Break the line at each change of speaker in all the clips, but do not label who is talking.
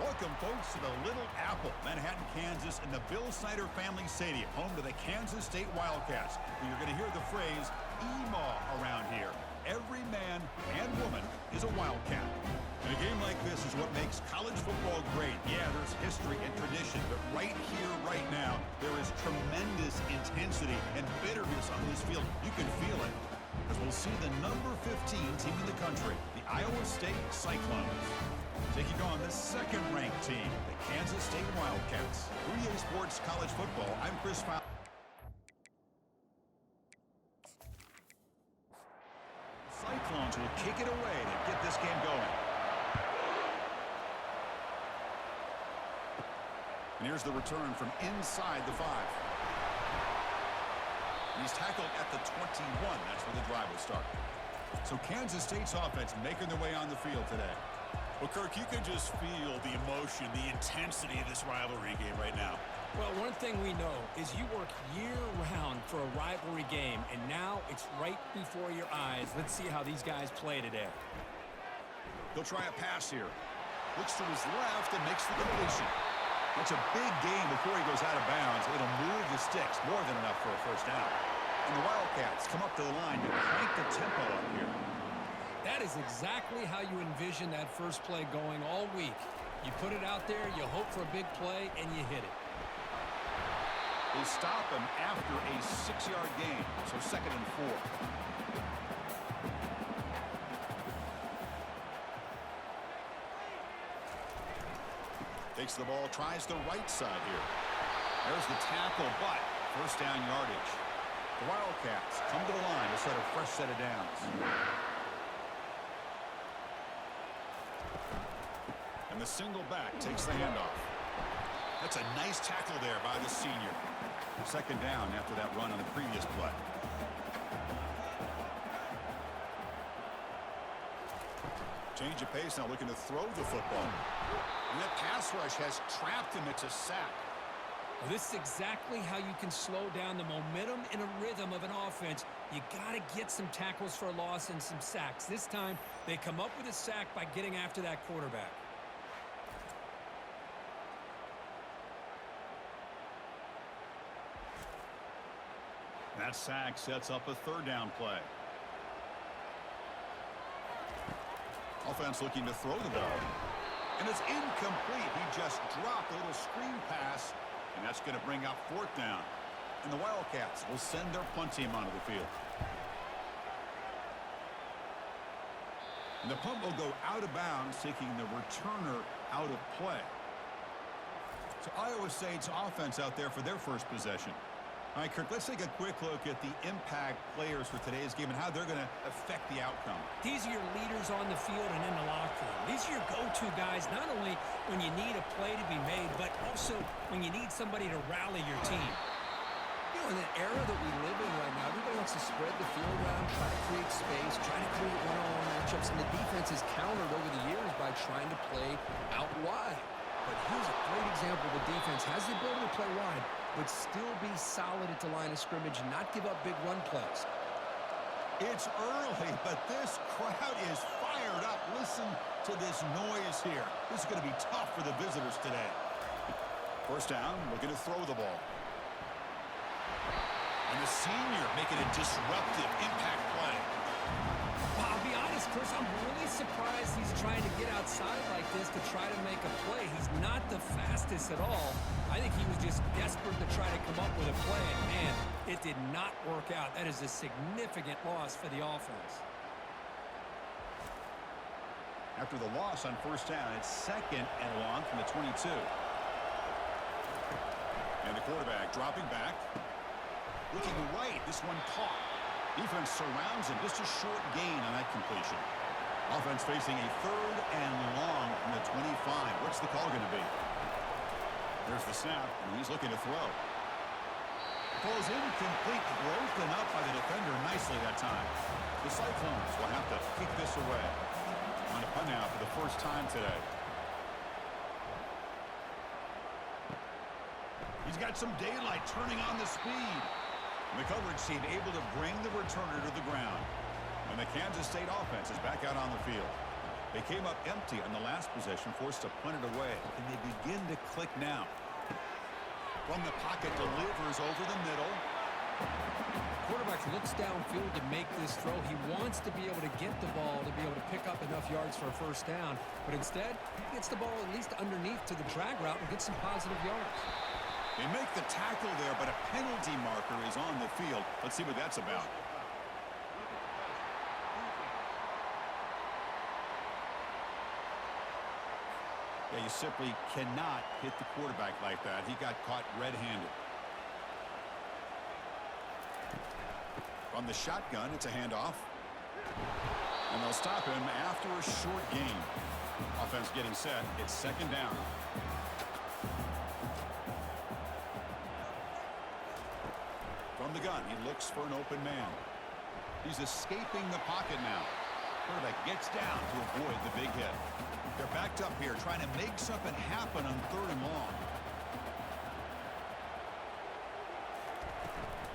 Welcome, folks, to the Little Apple, Manhattan, Kansas, in the Bill Snyder Family Stadium, home to the Kansas State Wildcats. You're going to hear the phrase "EMAW" around here. Every man and woman is a Wildcat. And a game like this is what makes college football great. Yeah, there's history and tradition, but right here, right now, there is tremendous intensity and bitterness on this field. You can feel it, as we'll see the number 15 team in the country, the Iowa State Cyclones, taking on the second-ranked team, the Kansas State Wildcats. For EA Sports College Football, I'm Chris Fowler. Cyclones will kick it away to get this game going. And here's the return from inside the 5. He's tackled at the 21. That's where the drive will start. So Kansas State's offense making their way on the field today. Well, Kirk, you can just feel the emotion, the intensity of this rivalry game right now.
Well, one thing we know is you work year-round for a rivalry game, and now it's right before your eyes. Let's see how these guys play today.
He'll try a pass here. Looks to his left and makes the completion. That's a big gain before he goes out of bounds. It'll move the sticks, more than enough for a first down. And the Wildcats come up to the line to crank the tempo up here.
That is exactly how you envision that first play going all week. You put it out there, you hope for a big play, and you hit it.
They stop him after a 6-yard gain, so 2nd and 4. Takes the ball, tries the right side here. There's the tackle, but first down yardage. The Wildcats come to the line to set a fresh set of downs. And the single back takes the handoff. That's a nice tackle there by the senior. 2nd down after that run on the previous play. Change of pace now, looking to throw the football. And that pass rush has trapped him. It's a sack.
Well, this is exactly how you can slow down the momentum and a rhythm of an offense. You got to get some tackles for a loss and some sacks. This time, they come up with a sack by getting after that quarterback.
That sack sets up a 3rd down play. Offense looking to throw the ball. And it's incomplete. He just dropped a little screen pass, and that's going to bring up 4th down. And the Wildcats will send their punt team onto the field. And the punt will go out of bounds, taking the returner out of play. So Iowa State's offense out there for their first possession. All right, Kirk, let's take a quick look at the impact players for today's game and how they're going to affect the outcome.
These are your leaders on the field and in the locker room. These are your go-to guys, not only when you need a play to be made, but also when you need somebody to rally your team.
You know, in the era that we live in right now, everybody wants to spread the field around, try to create space, try to create one-on-one matchups, and the defense has countered over the years by trying to play out wide. But here's a great example. The defense has the ability to play wide, but still be solid at the line of scrimmage and not give up big run plays.
It's early, but this crowd is fired up. Listen to this noise here. This is going to be tough for the visitors today. First down, looking to throw the ball. And the senior making a disruptive impact play.
Well, I'll be honest, Chris, I'm really surprised he's trying to get outside like this to try to make a play. He's not the fastest at all. I think he was just desperate to try to come up with a play, and man, it did not work out. That is a significant loss for the offense.
After the loss on first down, it's 2nd and long from the 22. And the quarterback dropping back. Looking right, this one caught. Defense surrounds him, just a short gain on that completion. Offense facing a 3rd and long from the 25. What's the call going to be? There's the snap, and he's looking to throw. Throws incomplete, broken up by the defender nicely that time. The Cyclones will have to kick this away. On a punt now for the first time today. He's got some daylight, turning on the speed. And the coverage team able to bring the returner to the ground. And the Kansas State offense is back out on the field. They came up empty on the last possession, forced to punt it away. And they begin to click now. From the pocket, delivers over the middle.
Quarterback looks downfield to make this throw. He wants to be able to get the ball to be able to pick up enough yards for a first down. But instead, he gets the ball at least underneath to the drag route and gets some positive yards.
They make the tackle there, but a penalty marker is on the field. Let's see what that's about. Yeah, you simply cannot hit the quarterback like that. He got caught red-handed. From the shotgun, it's a handoff. And they'll stop him after a short gain. Offense getting set. It's second down. From the gun, he looks for an open man. He's escaping the pocket now. Quarterback gets down to avoid the big hit. They're backed up here, trying to make something happen on 3rd and long.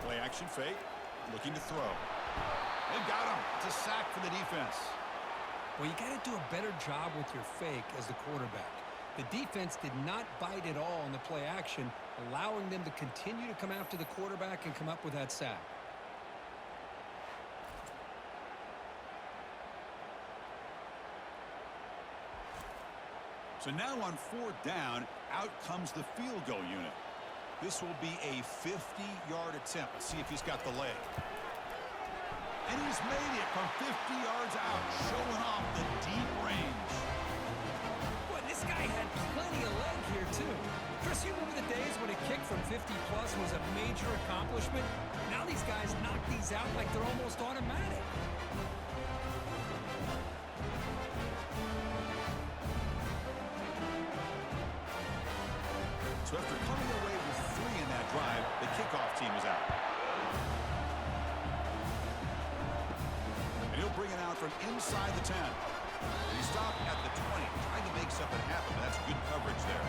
Play action fake, looking to throw. They've got him. It's a sack for the defense.
Well, you got to do a better job with your fake as the quarterback. The defense did not bite at all on the play action, allowing them to continue to come after the quarterback and come up with that sack.
So now on 4th down, out comes the field goal unit. This will be a 50-yard attempt. Let's see if he's got the leg. And he's made it from 50 yards out, showing off the deep range.
Boy, this guy had plenty of leg here, too. Chris, you remember the days when a kick from 50-plus was a major accomplishment? Now these guys knock these out like they're almost automatic.
So after coming away with 3 in that drive, the kickoff team is out. And he'll bring it out from inside the 10. He stopped at the 20, trying to make something happen, but that's good coverage there.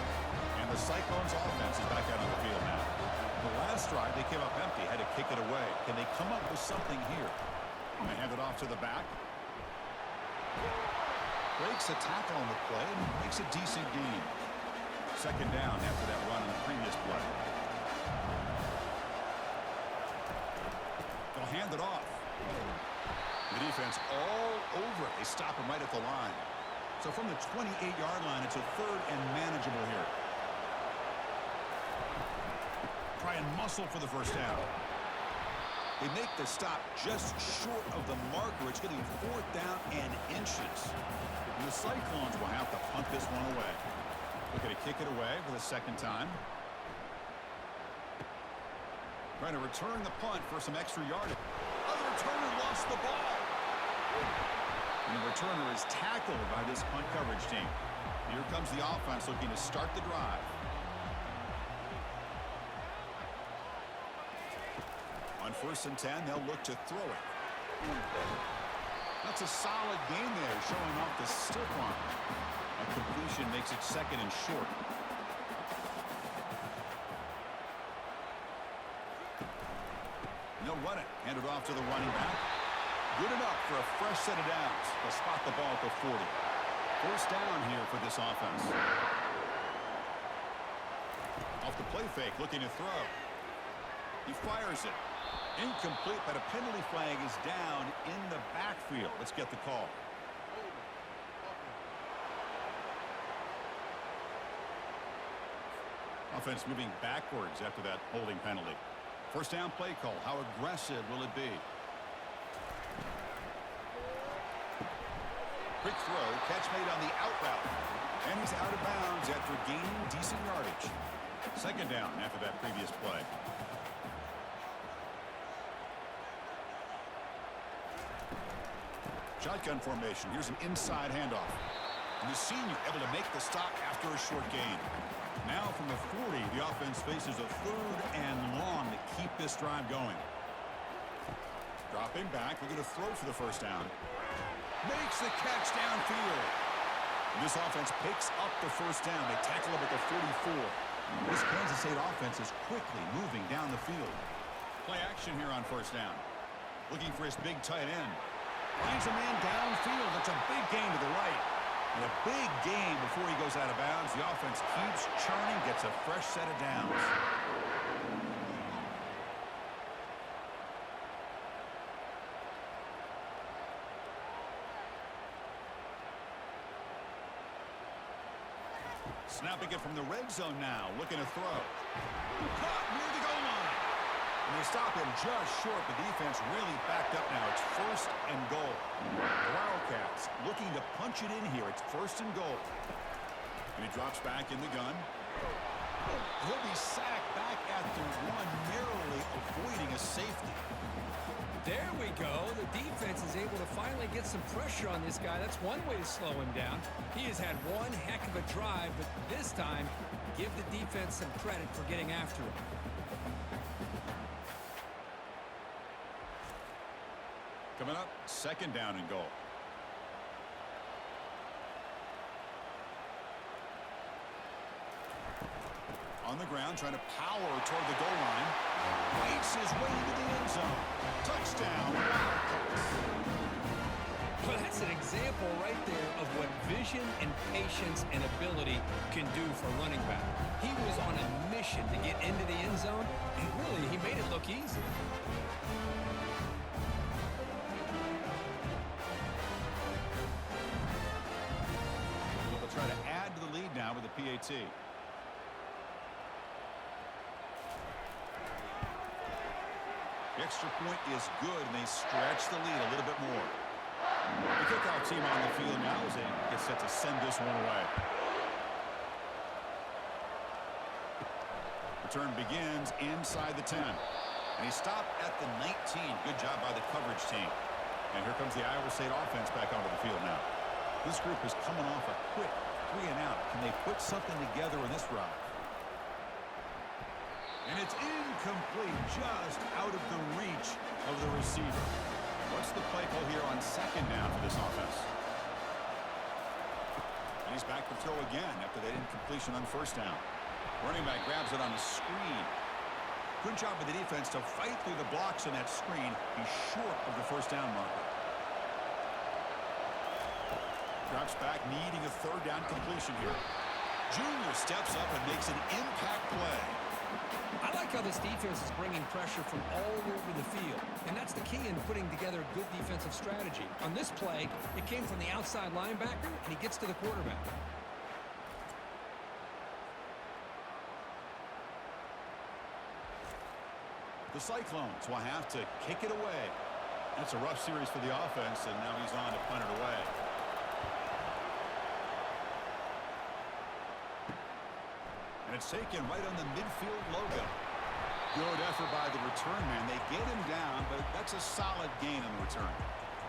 And the Cyclones offense is back out on the field now. The last drive, they came up empty, had to kick it away. Can they come up with something here? And they hand it off to the back. Breaks a tackle on the play and makes a decent gain. Second down after that run on the previous play. They'll hand it off. The defense all over it. They stop him right at the line. So from the 28-yard line, it's a 3rd and manageable here. Try and muscle for the first down. They make the stop just short of the marker. It's going to be 4th down and inches. And the Cyclones will have to punt this one away. Looking to kick it away for the 2nd time. Trying to return the punt for some extra yardage. The returner lost the ball. And the returner is tackled by this punt coverage team. Here comes the offense looking to start the drive. On 1st and 10, they'll look to throw it. That's a solid gain there, showing off the stiff arm. A completion makes it 2nd and short. They'll run it. Hand it off to the running back. Good enough for a fresh set of downs. They'll spot the ball at the 40. 1st down here for this offense. Off the play fake, looking to throw. He fires it. Incomplete, but a penalty flag is down in the backfield. Let's get the call. Offense moving backwards after that holding penalty. 1st down play call. How aggressive will it be? Quick throw. Catch made on the out route. And he's out of bounds after gaining decent yardage. 2nd down after that previous play. Shotgun formation. Here's an inside handoff. And the senior able to make the stop after a short gain. Now from the 40, the offense faces a 3rd and long to keep this drive going. Dropping back, we're going to throw for the 1st down. Makes the catch downfield. And this offense picks up the 1st down. They tackle him at the 44. This Kansas State offense is quickly moving down the field. Play action here on 1st down. Looking for his big tight end. Finds a man downfield. That's a big gain to the right. And a big gain before he goes out of bounds. The offense keeps churning, gets a fresh set of downs. Snapping it from the red zone now, looking to throw. Caught near the goal line. And they stop him just short. The defense really backed up now. It's 1st and goal. The Wildcats looking to punch it in here. It's 1st and goal. And he drops back in the gun. He'll be sacked back at the 1, narrowly avoiding a safety.
There we go. The defense is able to finally get some pressure on this guy. That's one way to slow him down. He has had one heck of a drive, but this time, give the defense some credit for getting after him.
Coming up, 2nd down and goal. On the ground, trying to power toward the goal line. Waits his way into the end zone. Touchdown, Wildcats.
Well, that's an example right there of what vision and patience and ability can do for a running back. He was on a mission to get into the end zone, and really, he made it look easy.
They'll try to add to the lead now with a PAT. The extra point is good, and they stretch the lead a little bit more. The kickoff team on the field now as they get set to send this one away. Return begins inside the 10. And he stopped at the 19. Good job by the coverage team. And here comes the Iowa State offense back onto the field now. This group is coming off a quick 3 and out. Can they put something together in this drive? And it's incomplete, just out of the reach of the receiver. What's the play call here on 2nd down for this offense? And he's back to throw again after that incompletion on 1st down. Running back grabs it on the screen. Good job by the defense to fight through the blocks on that screen. He's short of the 1st down marker. Drops back, needing a 3rd down completion here. Junior steps up and makes an impact play.
I like how this defense is bringing pressure from all over the field, and that's the key in putting together a good defensive strategy. On this play, it came from the outside linebacker, and he gets to the quarterback.
The Cyclones will have to kick it away. That's a rough series for the offense, and now he's on to punt it away. And it's taken right on the midfield logo. Good effort by the return man. They get him down, but that's a solid gain on the return.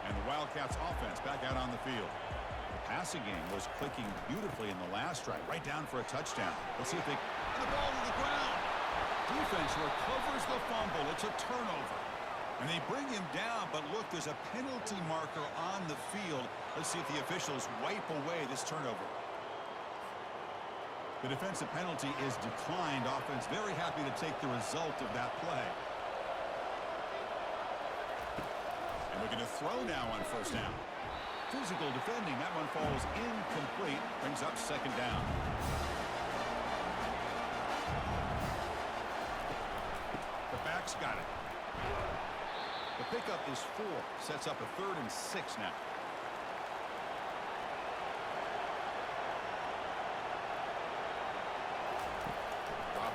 And the Wildcats offense back out on the field. The passing game was clicking beautifully in the last drive, right down for a touchdown. Let's see if they get the ball to the ground. Defense recovers the fumble. It's a turnover. And they bring him down, but look, there's a penalty marker on the field. Let's see if the officials wipe away this turnover. The defensive penalty is declined. Offense very happy to take the result of that play. And looking to throw now on 1st down. Physical defending. That one falls incomplete. Brings up 2nd down. The back's got it. The pickup is 4. Sets up a 3rd and 6 now.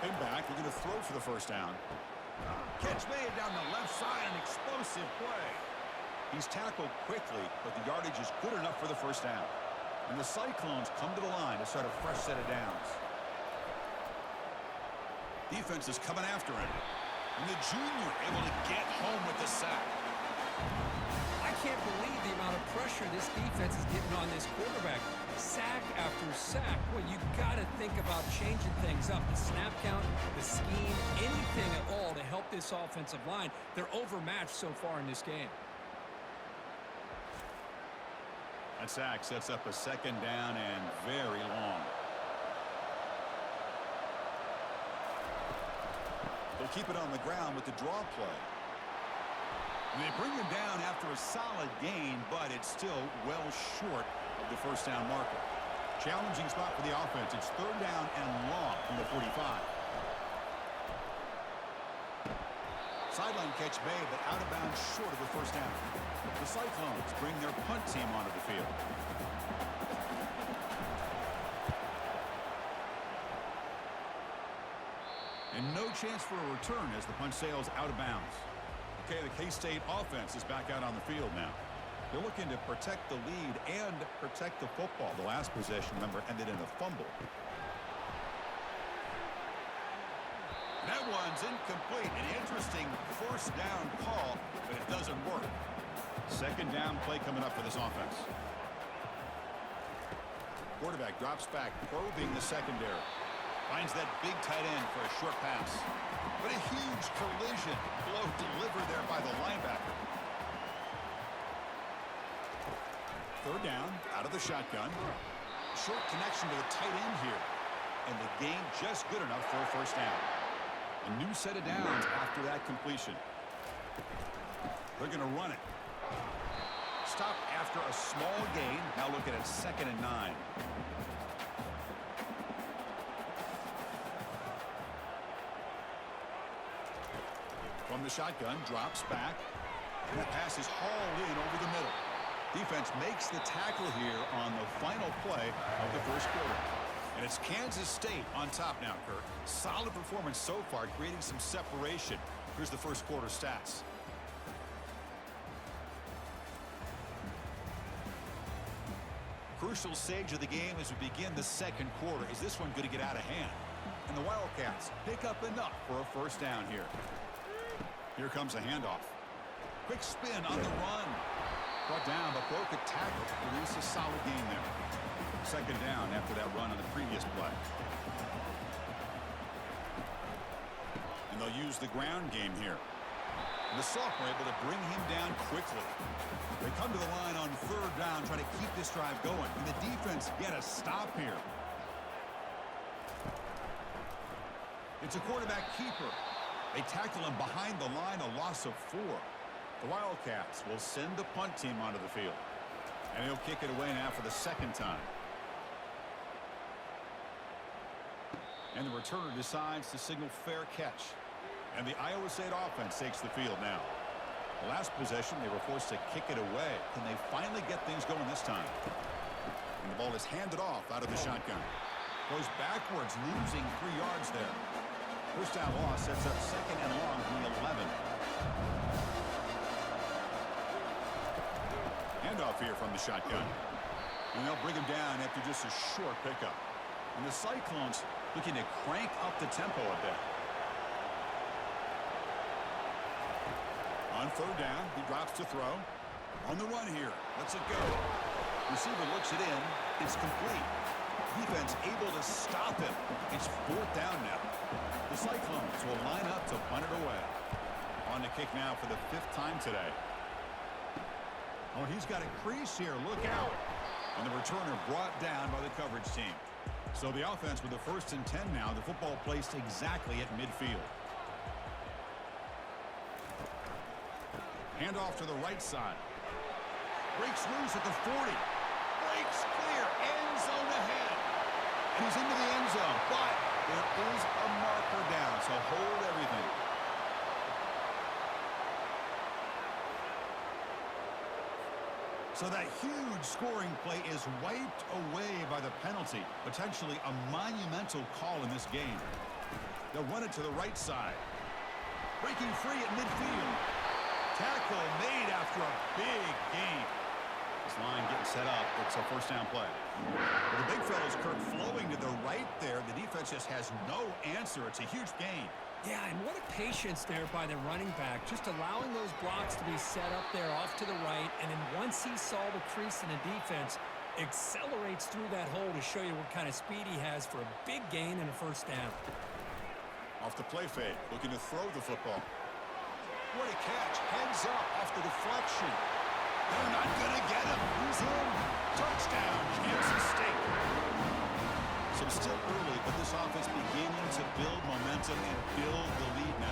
Him back, looking to throw for the 1st down. Catch made down the left side, an explosive play. He's tackled quickly, but the yardage is good enough for the 1st down. And the Cyclones come to the line to start a fresh set of downs. Defense is coming after him. And the junior able to get home with the sack.
I can't believe the amount of pressure this defense is getting on this quarterback. Sack after sack. Well, you got to think about changing things up. The snap count, the scheme, anything at all to help this offensive line. They're overmatched so far in this game.
That sack sets up a 2nd down and very long. They'll keep it on the ground with the draw play. They bring him down after a solid gain, but it's still well short of the first down marker. Challenging spot for the offense. It's third down and long from the 45. Sideline catch made, but out of bounds short of the first down. The Cyclones bring their punt team onto the field. And no chance for a return as the punt sails out of bounds. Okay, the K-State offense is back out on the field now. They're looking to protect the lead and protect the football. The last possession, remember, ended in a fumble. That one's incomplete. An interesting first down call, but it doesn't work. Second down play coming up for this offense. Quarterback drops back, probing the secondary. Finds that big tight end for a short pass. But a huge collision blow delivered there by the linebacker. Third down, out of the shotgun. Short connection to the tight end here. And the gain just good enough for a first down. A new set of downs after that completion. They're going to run it. Stop after a small gain. Now look at it, 2nd and 9. From the shotgun, drops back. And that pass is hauled in over the middle. Defense makes the tackle here on the final play of the first quarter. And it's Kansas State on top now, Kurt. Solid performance so far, creating some separation. Here's the first quarter stats. Crucial stage of the game as we begin the second quarter. Is this one going to get out of hand? And the Wildcats pick up enough for a first down here. Here comes a handoff. Quick spin on the run. Brought down, but broke a tackle to produce a solid gain there. Second down after that run on the previous play. And they'll use the ground game here. And the sophomore able to bring him down quickly. They come to the line on third down, trying to keep this drive going. And the defense get a stop here. It's a quarterback keeper. They tackle him behind the line, a loss of 4. The Wildcats will send the punt team onto the field. And he'll kick it away now for the second time. And the returner decides to signal fair catch. And the Iowa State offense takes the field now. The last possession, they were forced to kick it away. Can they finally get things going this time? And the ball is handed off out of the shotgun. Goes backwards, losing 3 yards there. First down loss sets up second and long from the 11. Handoff here from the shotgun. And they'll bring him down after just a short pickup. And the Cyclones looking to crank up the tempo a bit. On third down, he drops to throw. On the run here, lets it go. Receiver looks it in. It's complete. Defense able to stop him. It's fourth down now. The Cyclones will line up to punt it away. On the kick now for the 5th time today. Oh, he's got a crease here. Look out. And the returner brought down by the coverage team. So the offense with the 1st and 10 now. The football placed exactly at midfield. Handoff to the right side. Breaks loose at the 40. Breaks clear. End zone ahead. And he's into the end zone. But there is a marker down, so hold everything. So that huge scoring play is wiped away by the penalty. Potentially a monumental call in this game. They'll run it to the right side. Breaking free at midfield. Tackle made after a big gain. This line getting set up. It's a first down play. Well, the big fella's Kirk flowing to the right there. The defense just has no answer. It's a huge gain.
Yeah, and what a patience there by the running back, just allowing those blocks to be set up there off to the right, and then once he saw the crease in the defense, accelerates through that hole to show you what kind of speed he has for a big gain and a first down.
Off the play fake, looking to throw the football. What a catch, heads up off the deflection. They're not gonna get him, he's in. Touchdown, Kansas State. So still early, but this offense beginning to build momentum and build the lead now.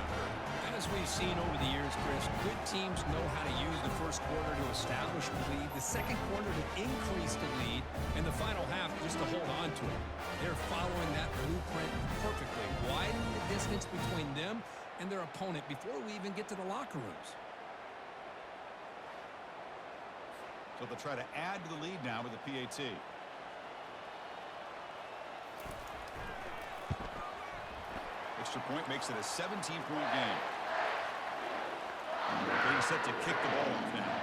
And as we've seen over the years, Chris, good teams know how to use the first quarter to establish the lead, the second quarter to increase the lead, and the final half just to hold on to it. They're following that blueprint perfectly, widening the distance between them and their opponent before we even get to the locker rooms.
So they'll try to add to the lead now with the PAT. Extra point makes it a 17-point game. Getting set to kick the ball off now.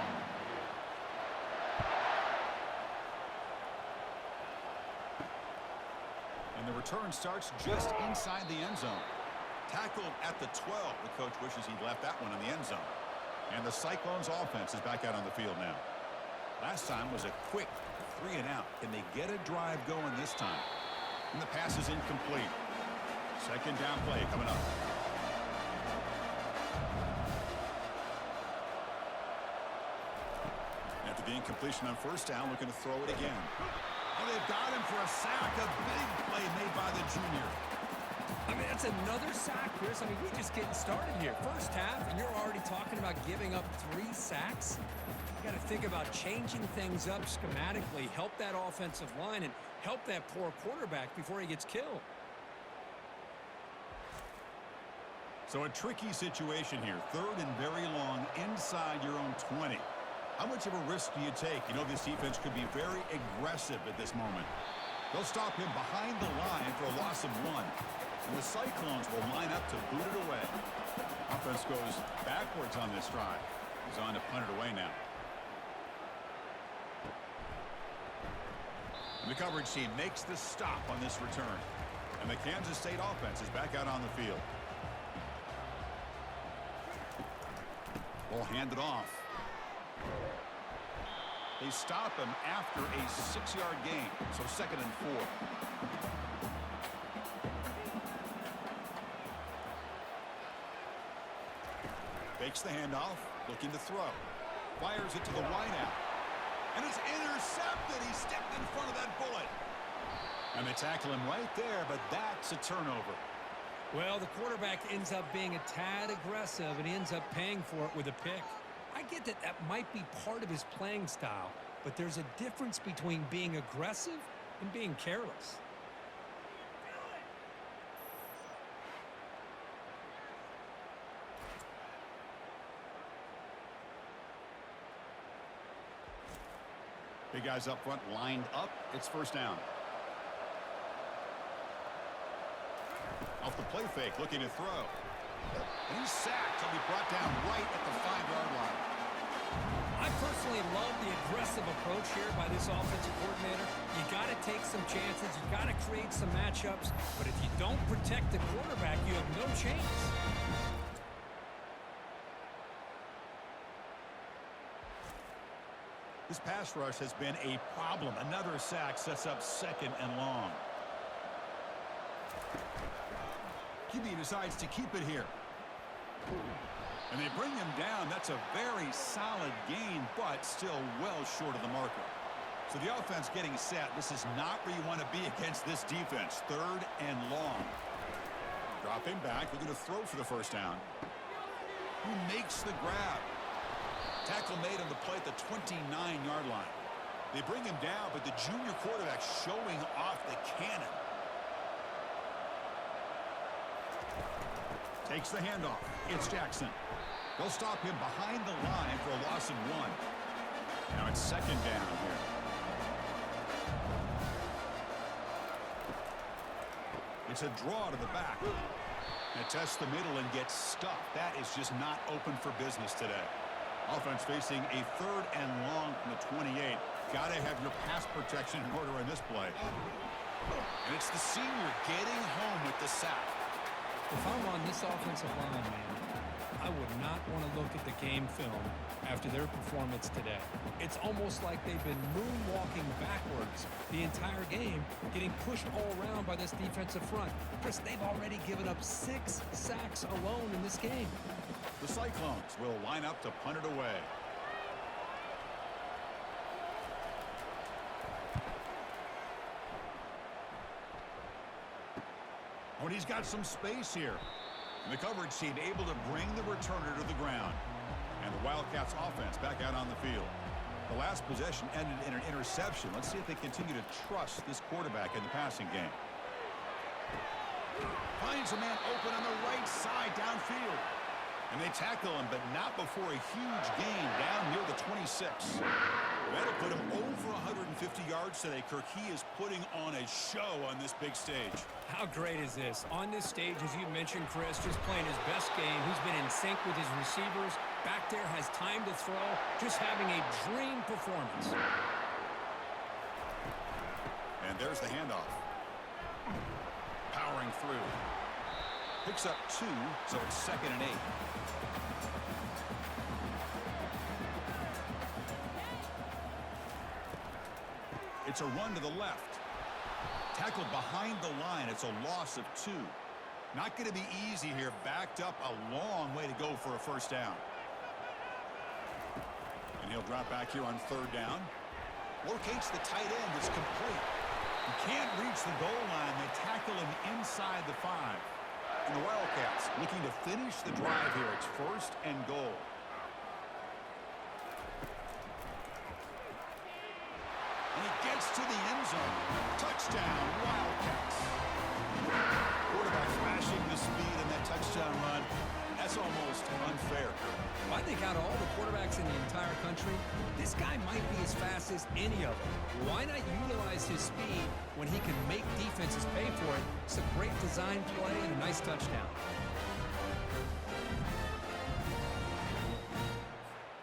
And the return starts just inside the end zone. Tackled at the 12. The coach wishes he'd left that one in the end zone. And the Cyclones offense is back out on the field now. Last time was a quick 3 and out. Can they get a drive going this time? And the pass is incomplete. Second down play coming up. After the incompletion on first down, looking to throw it again. Oh, they've got him for a sack. A big play made by the junior.
I mean, that's another sack, Chris. I mean, we're just getting started here. First half, and you're already talking about giving up 3 sacks. You got to think about changing things up schematically, help that offensive line, and help that poor quarterback before he gets killed.
So a tricky situation here. Third and very long inside your own 20. How much of a risk do you take? You know this defense could be very aggressive at this moment. They'll stop him behind the line for a loss of 1. And the Cyclones will line up to boot it away. Offense goes backwards on this drive. He's on to punt it away now. And the coverage team makes the stop on this return. And the Kansas State offense is back out on the field. Ball handed off. They stop him after a 6-yard gain, so 2nd and 4. Fakes the handoff, looking to throw. Fires it to the wideout. And it's intercepted. He stepped in front of that bullet. And they tackle him right there, but that's a turnover.
Well, the quarterback ends up being a tad aggressive, and he ends up paying for it with a pick. I get that that might be part of his playing style, but there's a difference between being aggressive and being careless.
Big guys up front lined up. It's first down. Off the play fake, looking to throw. And he's sacked. He'll be brought down right at the 5-yard line.
I personally love the aggressive approach here by this offensive coordinator. You got to take some chances. You got to create some matchups. But if you don't protect the quarterback, you have no chance.
This pass rush has been a problem. Another sack sets up 2nd and long. QB decides to keep it here. And they bring him down. That's a very solid gain, but still well short of the marker. So the offense getting set. This is not where you want to be against this defense. 3rd and long. Dropping back. Looking to throw for the first down. Who makes the grab? Tackle made on the play at the 29-yard line. They bring him down, but the junior quarterback showing off the cannon. Takes the handoff. It's Jackson. They'll stop him behind the line for a loss of 1. Now it's 2nd down here. It's a draw to the back. And tests the middle and gets stuffed. That is just not open for business today. Offense facing a 3rd and long from the 28. Got to have your pass protection in order in this play. And it's the senior getting home with the sack.
If I'm on this offensive line, man, I would not want to look at the game film after their performance today. It's almost like they've been moonwalking backwards the entire game, getting pushed all around by this defensive front. Chris, they've already given up 6 sacks alone in this game.
The Cyclones will line up to punt it away. Oh, and he's got some space here. And the coverage team able to bring the returner to the ground. And the Wildcats offense back out on the field. The last possession ended in an interception. Let's see if they continue to trust this quarterback in the passing game. Finds a man open on the right side downfield. And they tackle him, but not before a huge gain down near the 26. That'll put him over 150 yards today, Kirk. He is putting on a show on this big stage.
How great is this? On this stage, as you mentioned, Chris, just playing his best game. He's been in sync with his receivers. Back there, has time to throw. Just having a dream performance.
And there's the handoff. Powering through. Picks up 2, so it's 2nd and 8. It's a run to the left. Tackled behind the line. It's a loss of 2. Not going to be easy here. Backed up a long way to go for a first down. And he'll drop back here on 3rd down. Locates the tight end. It's complete. He can't reach the goal line. They tackle him inside the 5. And the Wildcats looking to finish the drive here. It's 1st and goal. And he gets to the end zone. Touchdown, Wildcats. Quarterback flashing the speed in that touchdown run. That's almost unfair.
I think out of all the quarterbacks in the entire country, this guy might be as fast as any of them. Why not utilize his speed when he can make defenses pay for it? It's a great design play and a nice touchdown.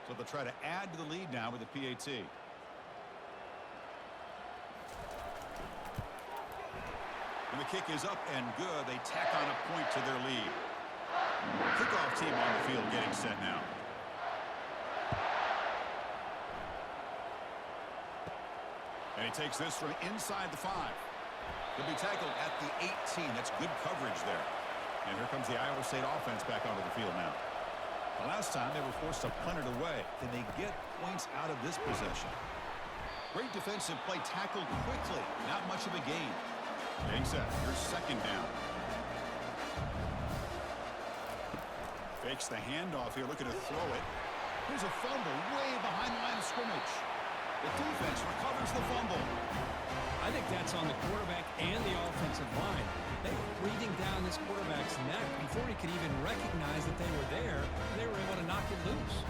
So they'll try to add to the lead now with the PAT. And the kick is up and good. They tack on a point to their lead. Kickoff team on the field getting set now. And he takes this from inside the 5. He'll be tackled at the 18. That's good coverage there. And here comes the Iowa State offense back onto the field now. The last time they were forced to punt it away. Can they get points out of this possession? Great defensive play, tackled quickly. Not much of a gain. Being set, here's 2nd down. Fakes the handoff here, looking to throw it. Here's a fumble way behind the line of scrimmage. The defense recovers the fumble.
I think that's on the quarterback and the offensive line. They were breathing down this quarterback's neck before he could even recognize that they were there. They were able to knock it loose.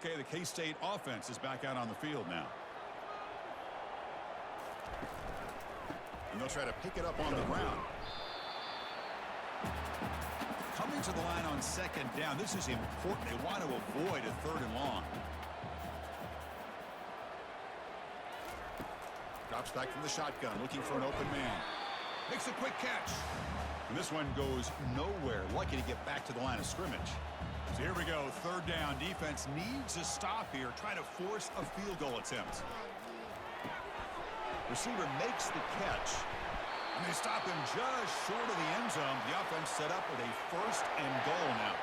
Okay, the K-State offense is back out on the field now. And they'll try to pick it up on the ground. Coming to the line on 2nd down. This is important. They want to avoid a 3rd and long. Drops back from the shotgun, looking for an open man. Makes a quick catch. And this one goes nowhere. Lucky to get back to the line of scrimmage. So here we go, 3rd down. Defense needs a stop here, trying to force a field goal attempt. Receiver makes the catch, and they stop him just short of the end zone. The offense set up with a 1st and goal now.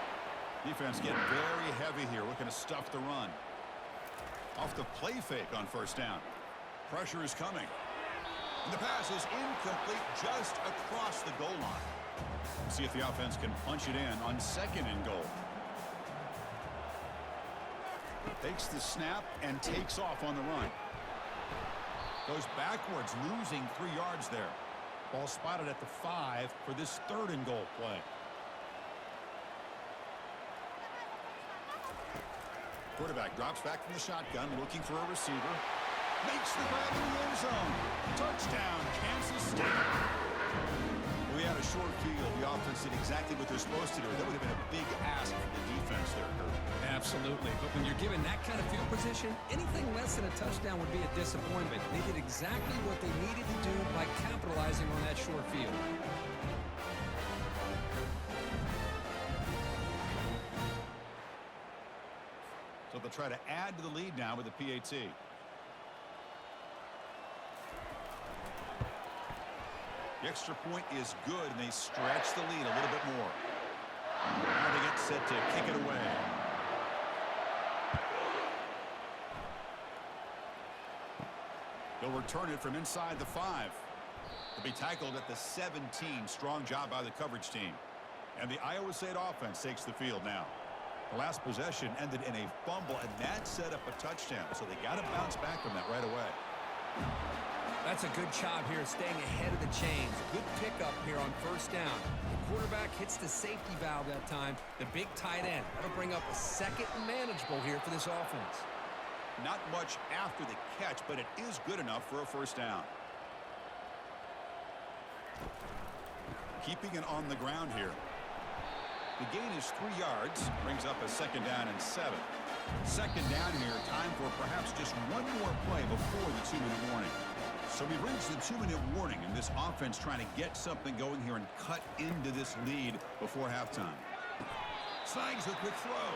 Defense getting very heavy here, looking to stuff the run. Off the play fake on 1st down. Pressure is coming. And the pass is incomplete just across the goal line. See if the offense can punch it in on 2nd and goal. Takes the snap and takes off on the run. Goes backwards, losing 3 yards there. Ball spotted at the 5 for this 3rd and goal play. Quarterback drops back from the shotgun, looking for a receiver. Makes the grab in the end zone. Touchdown, Kansas State. We had a short field. The offense did exactly what they're supposed to do. That would have been a big ask for the defense there, Kurt.
Absolutely. But when you're given that kind of field position, anything less than a touchdown would be a disappointment. They did exactly what they needed to do by capitalizing on that short field.
So they'll try to add to the lead now with the PAT. The extra point is good, and they stretch the lead a little bit more. Now they get set to kick it away. They'll return it from inside the 5. They'll be tackled at the 17. Strong job by the coverage team. And the Iowa State offense takes the field now. The last possession ended in a fumble, and that set up a touchdown. So they got to bounce back from that right away.
That's a good job here staying ahead of the chains. Good pickup here on first down. The quarterback hits the safety valve that time. The big tight end. That'll bring up a second and manageable here for this offense.
Not much after the catch, but it is good enough for a first down. Keeping it on the ground here. The gain is 3 yards. Brings up a second down and 7. Second down here. Time for perhaps just one more play before the 2-minute warning. So we've reached the 2-minute warning, and this offense trying to get something going here and cut into this lead before halftime. Snags a quick throw.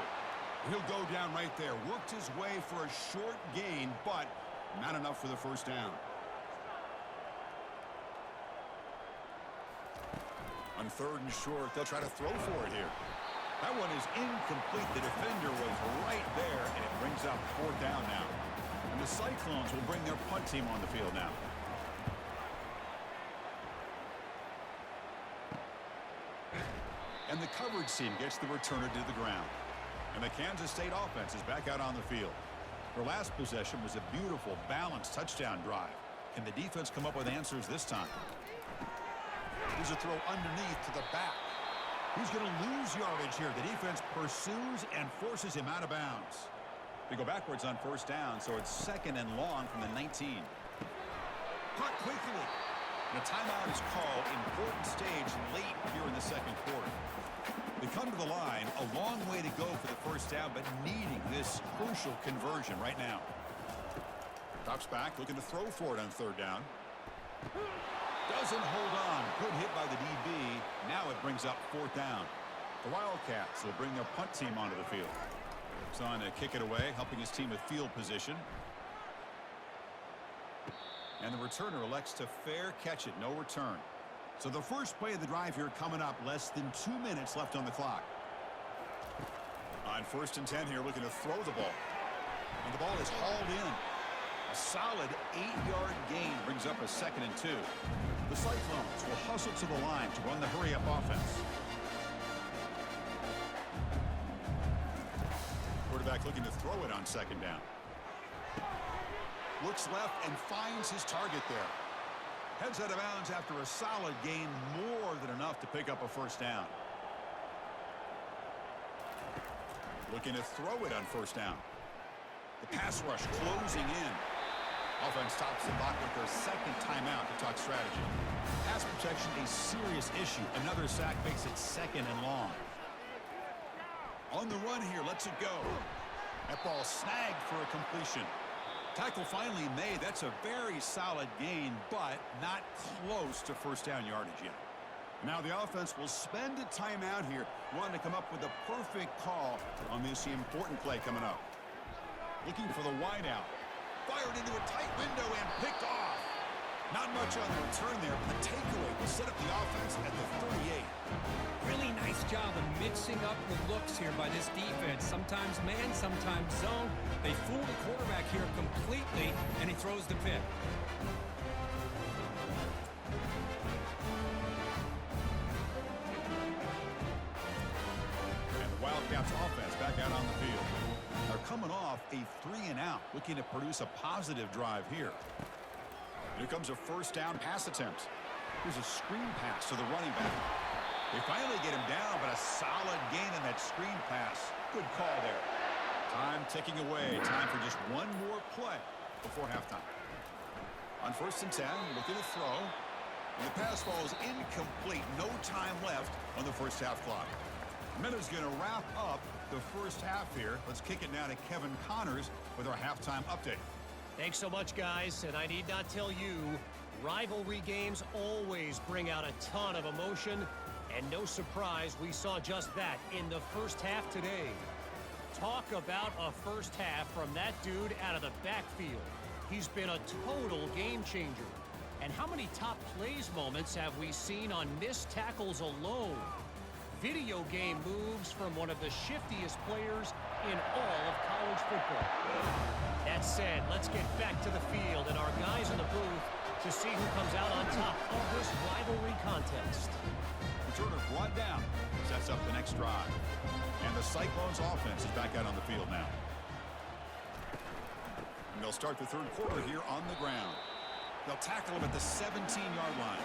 He'll go down right there. Worked his way for a short gain, but not enough for the first down. On 3rd and short, they'll try to throw for it here. That one is incomplete. The defender was right there, and it brings up 4th down now. And the Cyclones will bring their punt team on the field now. And the coverage team gets the returner to the ground. And the Kansas State offense is back out on the field. Their last possession was a beautiful, balanced touchdown drive. Can the defense come up with answers this time? Here's a throw underneath to the back. He's going to lose yardage here. The defense pursues and forces him out of bounds. They go backwards on first down, so it's 2nd and long from the 19. Caught quickly. And a timeout is called. Important stage late here in the 2nd quarter. They come to the line. A long way to go for the first down, but needing this crucial conversion right now. Drops back, looking to throw for it on 3rd down. Doesn't hold on. Good hit by the DB. Now it brings up 4th down. The Wildcats will bring their punt team onto the field. It's on to kick it away, helping his team with field position. And the returner elects to fair catch it. No return. So the first play of the drive here coming up. Less than 2 minutes left on the clock. On 1st and 10 here, looking to throw the ball. And the ball is hauled in. A solid 8-yard gain brings up a 2nd and 2. The Cyclones will hustle to the line to run the hurry-up offense. Quarterback looking to throw it on 2nd down. Looks left and finds his target there. Heads out of bounds after a solid gain, more than enough to pick up a first down. Looking to throw it on 1st down. The pass rush closing in. Offense stops the clock with their 2nd timeout to talk strategy. Pass protection a serious issue. Another sack makes it 2nd and long. On the run here, lets it go. That ball snagged for a completion. Tackle finally made. That's a very solid gain, but not close to first down yardage yet. Now the offense will spend a timeout here, wanting to come up with a perfect call on this important play coming up. Looking for the wideout. Fired into a tight window and picked off. Not much on the return there, but the takeaway will set up the offense at the 38.
Really nice job of mixing up the looks here by this defense. Sometimes man, sometimes zone. They fool the quarterback here completely, and he throws the pick.
And the Wildcats offense back out on the field. They're coming off a 3-and-out, looking to produce a positive drive here. Here comes a first down pass attempt. Here's a screen pass to the running back. They finally get him down, but a solid gain in that screen pass. Good call there. Time ticking away. Time for just one more play before halftime. On 1st and 10, looking to throw. And the pass ball is incomplete. No time left on the first half clock. Minuta's going to wrap up the first half here. Let's kick it now to Kevin Connors with our halftime update.
Thanks so much, guys. And I need not tell you, rivalry games always bring out a ton of emotion. And no surprise, we saw just that in the first half today. Talk about a first half from that dude out of the backfield. He's been a total game changer. And how many top plays moments have we seen on missed tackles alone? Video game moves from one of the shiftiest players in all of college football. That said, let's get back to the field and our guys in the booth to see who comes out on top of this rivalry contest.
Returner brought down, sets up the next drive. And the Cyclones offense is back out on the field now. And they'll start the third quarter here on the ground. They'll tackle him at the 17-yard line.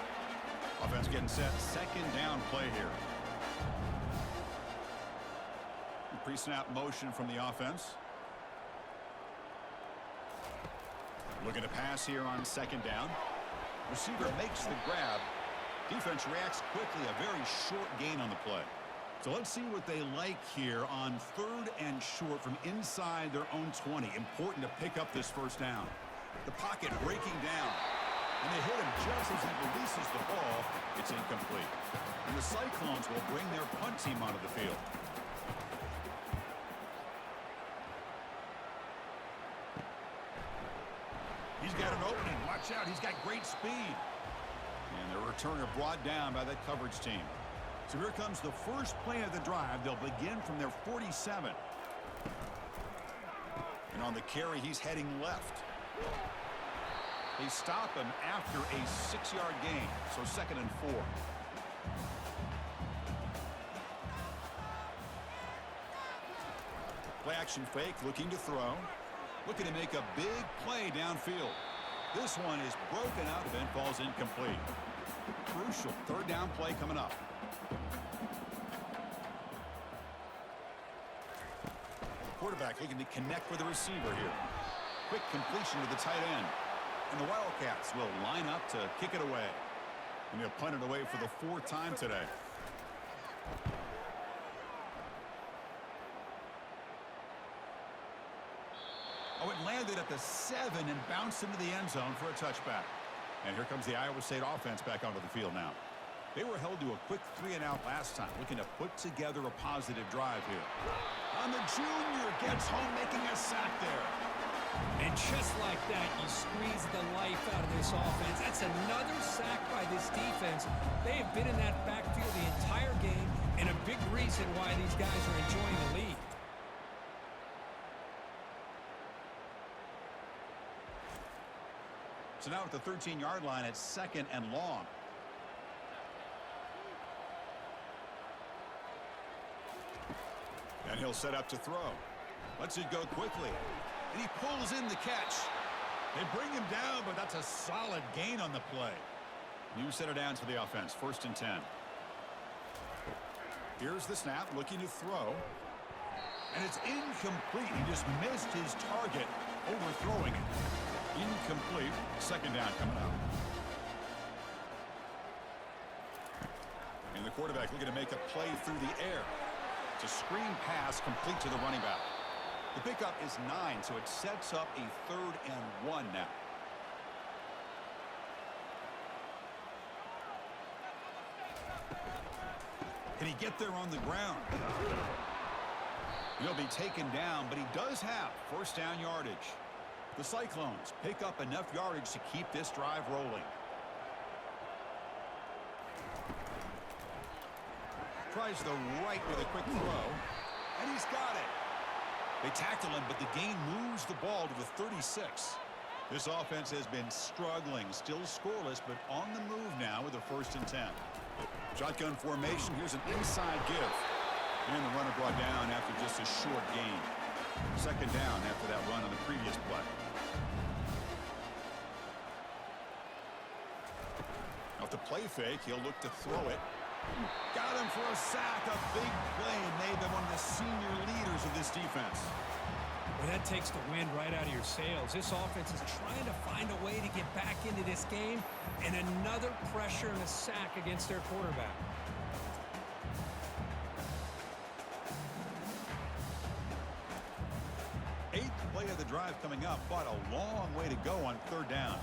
Offense getting set, second down play here. Pre-snap motion from the offense. Looking to pass here on second down. Receiver makes the grab. Defense reacts quickly, a very short gain on the play. So let's see what they like here on third and short from inside their own 20. Important to pick up this first down. The pocket breaking down. And they hit him just as he releases the ball. It's incomplete. And the Cyclones will bring their punt team onto the field. He's got an opening. Watch out. He's got great speed. And the returner brought down by that coverage team. So here comes the first play of the drive. They'll begin from their 47. And on the carry, he's heading left. They stop him after a 6-yard gain. So second and 4. Play action fake, looking to throw. Looking to make a big play downfield. This one is broken up and falls incomplete. Crucial third down play coming up. Quarterback looking to connect with the receiver here. Quick completion to the tight end. And the Wildcats will line up to kick it away. And they'll punt it away for the 4th time today. Oh, it landed at the 7 and bounced into the end zone for a touchback. And here comes the Iowa State offense back onto the field now. They were held to a quick 3-and-out last time, looking to put together a positive drive here. And the junior gets home, making a sack there.
And just like that, you squeeze the life out of this offense. That's another sack by this defense. They have been in that backfield the entire game, and a big reason why these guys are enjoying the lead.
So now at the 13-yard line, it's second and long. And he'll set up to throw. Lets it go quickly. And he pulls in the catch. They bring him down, but that's a solid gain on the play. New center down to the offense, 1st and 10. Here's the snap, looking to throw. And it's incomplete. He just missed his target, overthrowing it. Incomplete. Second down coming up. And the quarterback looking to make a play through the air. It's a screen pass complete to the running back. The pickup is 9, so it sets up a 3rd and 1 now. Can he get there on the ground? He'll be taken down, but he does have first down yardage. The Cyclones pick up enough yardage to keep this drive rolling. Tries the right with a quick throw, and he's got it. They tackle him, but the gain moves the ball to the 36. This offense has been struggling, still scoreless, but on the move now with a 1st and 10. Shotgun formation. Here's an inside give. And the runner brought down after just a short gain. Second down after that run on the previous play. Off the play fake, he'll look to throw it. Got him for a sack, a big play, and made them one of the senior leaders of this defense.
Well, that takes the wind right out of your sails. This offense is trying to find a way to get back into this game, and another pressure and a sack against their quarterback.
Eighth play of the drive coming up, but a long way to go on 3rd down.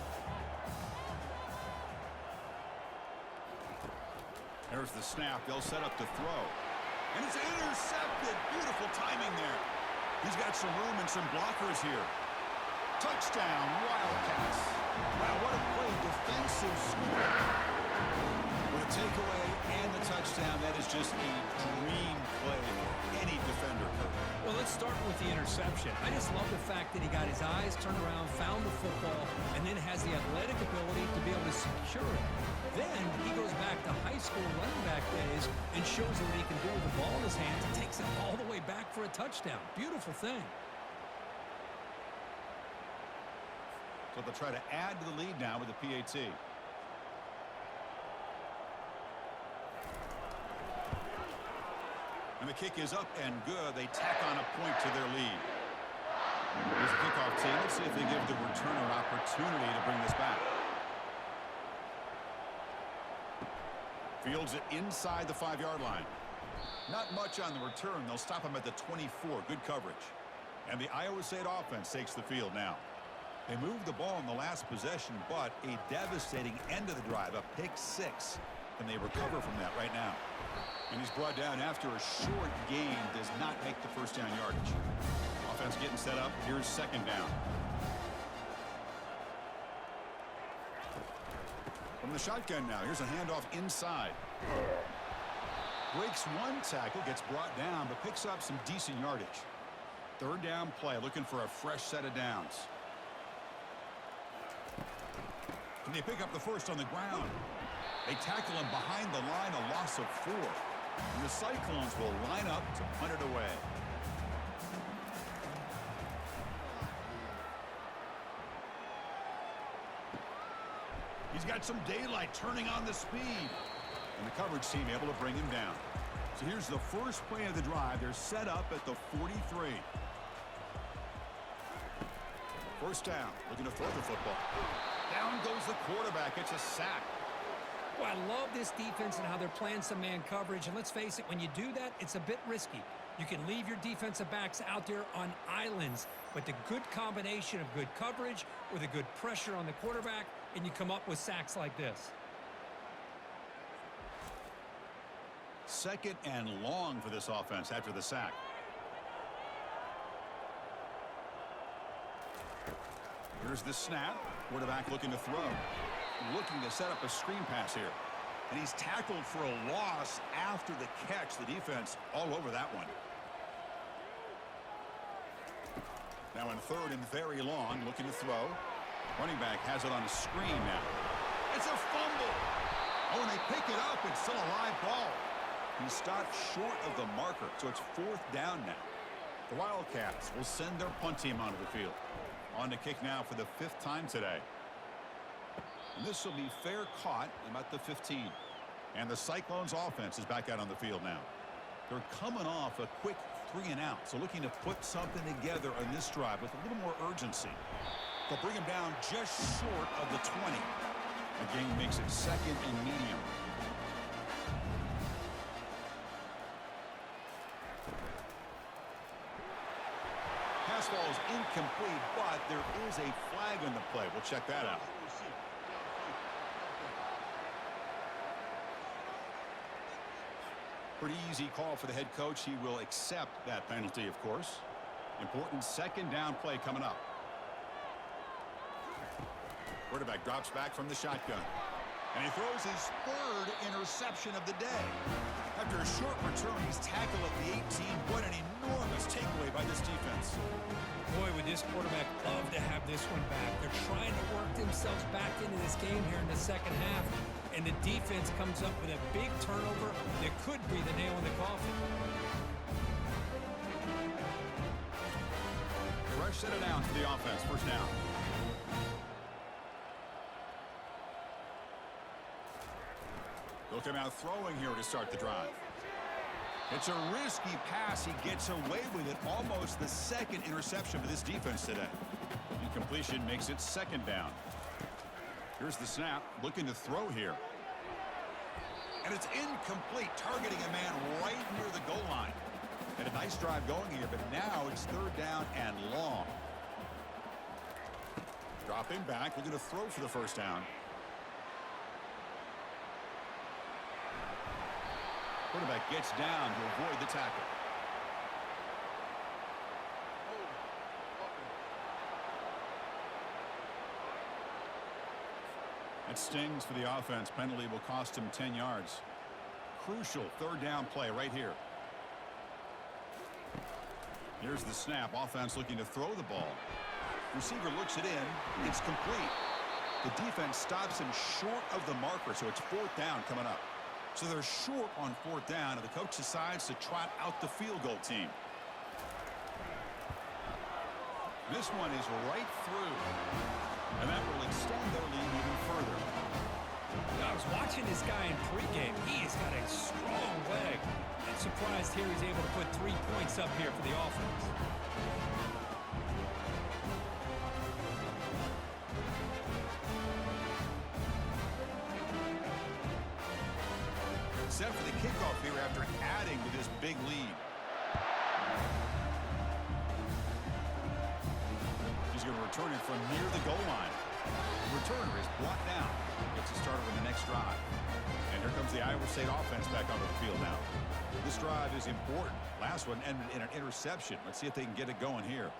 There's the snap. They'll set up to throw. And it's intercepted. Beautiful timing there. He's got some room and some blockers here. Touchdown, Wildcats. Wow, what a play. Defensive score. With a takeaway and the touchdown, that is just a dream play for any defender.
Well, let's start with the interception. I just love the fact that he got his eyes turned around, found the football, and then has the athletic ability to be able to secure it. Then he goes back to high school running back days and shows what he can do with the ball in his hands and takes it all the way back for a touchdown. Beautiful thing.
So they'll try to add to the lead now with the PAT. And the kick is up and good. They tack on a point to their lead. Here's the kickoff team. Let's see if they give the returner an opportunity to bring this back. Fields it inside the 5-yard line. Not much on the return. They'll stop him at the 24. Good coverage. And the Iowa State offense takes the field now. They moved the ball in the last possession, but a devastating end of the drive, a pick 6. And they recover from that right now. And he's brought down after a short gain, does not make the first down yardage. Offense getting set up. Here's second down. From the shotgun now. Here's a handoff inside. Breaks one tackle, gets brought down, but picks up some decent yardage. Third down play, looking for a fresh set of downs. Can they pick up the first on the ground? They tackle him behind the line, a loss of 4. And the Cyclones will line up to punt it away. He's got some daylight turning on the speed. And the coverage team able to bring him down. So here's the first play of the drive. They're set up at the 43. First down, looking to throw the football. Down goes the quarterback. It's a sack.
Well, I love this defense and how they're playing some man coverage. And let's face it, when you do that, it's a bit risky. You can leave your defensive backs out there on islands, but the good combination of good coverage with a good pressure on the quarterback, and you come up with sacks like this.
Second and long for this offense after the sack. Here's the snap. Quarterback looking to throw. Looking to set up a screen pass here. And he's tackled for a loss after the catch. The defense all over that one. Now in third and very long, looking to throw. Running back has it on a screen now. It's a fumble. Oh, and they pick it up. It's still a live ball. He stopped short of the marker, so it's fourth down now. The Wildcats will send their punt team onto the field. On to kick now for the 5th time today. And this will be fair caught about the 15. And the Cyclones offense is back out on the field now. They're coming off a quick 3-and-out, so looking to put something together on this drive with a little more urgency. They'll bring him down just short of the 20. The game makes it second and medium. Pass ball is incomplete, but there is a flag on the play. We'll check that out. Pretty easy call for the head coach. He will accept that penalty, of course. Important second down play coming up. Quarterback drops back from the shotgun. And he throws his 3rd interception of the day. After a short return, he's tackled at the 18. What an enormous takeaway by this defense.
Boy, would this quarterback love to have this one back. They're trying to work themselves back into this game here in the second half. And the defense comes up with a big turnover that could be the nail in the coffin.
Fresh set of downs for the offense. First down. They'll come out throwing here to start the drive. It's a risky pass. He gets away with it. Almost the 2nd interception for this defense today. Incompletion makes it second down. Here's the snap. Looking to throw here. And it's incomplete. Targeting a man right near the goal line. And a nice drive going here, but now it's 3rd down and long. Dropping back. Looking to throw for the first down. Quarterback gets down to avoid the tackle. That stings for the offense. Penalty will cost him 10 yards. Crucial third down play right here. Here's the snap. Offense looking to throw the ball. Receiver looks it in. It's complete. The defense stops him short of the marker, so it's fourth down coming up. So they're short on fourth down, and the coach decides to trot out the field goal team. This one is right through, and that will extend their lead even further.
I was watching this guy in pregame. He has got a strong leg. I'm surprised here he's able to put 3 points up here for the offense.
Set for the kickoff here after adding to this big lead. He's going to return it from near the goal line. The returner is brought down. Gets a starter in the next drive. And here comes the Iowa State offense back onto the field now. This drive is important. Last one ended in an interception. Let's see if they can get it going here.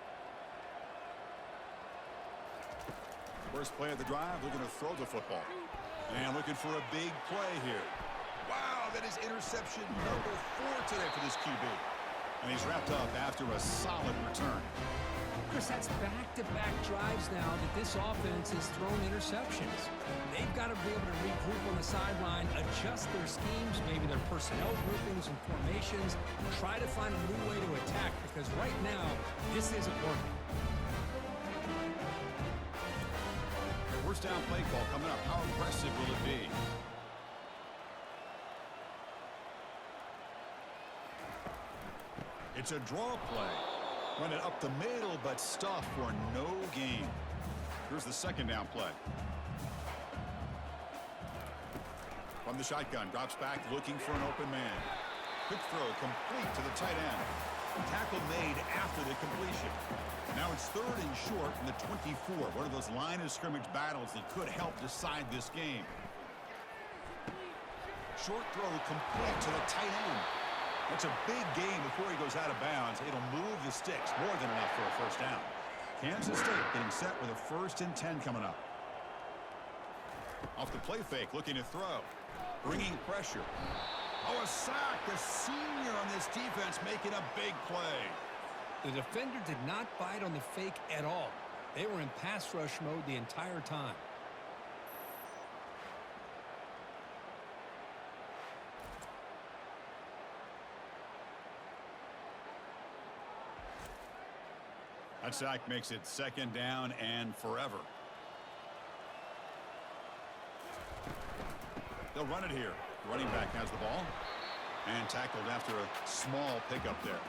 First play of the drive, looking to throw the football. And looking for a big play here. Wow, that is interception number 4 today for this QB. And he's wrapped up after a solid return.
Chris, that's back-to-back drives now that this offense has thrown interceptions. They've got to be able to regroup on the sideline, adjust their schemes, maybe their personnel groupings and formations, try to find a new way to attack, because right now, this isn't working.
First down play call coming up. How aggressive will it be? It's a draw play. Run it up the middle, but stuff for no gain. Here's the second down play. From the shotgun, drops back looking for an open man. Quick throw complete to the tight end. Tackle made after the completion. Now it's third and short from the 24. One of those line of scrimmage battles that could help decide this game. Short throw complete to the tight end. That's a big gain before he goes out of bounds. It'll move the sticks more than enough for a first down. Kansas State getting set with a 1st and 10 coming up. Off the play fake, looking to throw. Bringing pressure. Oh, a sack. The senior on this defense making a big play.
The defender did not bite on the fake at all. They were in pass rush mode the entire time.
That sack makes it second down and forever. They'll run it here. Running back has the ball and tackled after a small pickup there.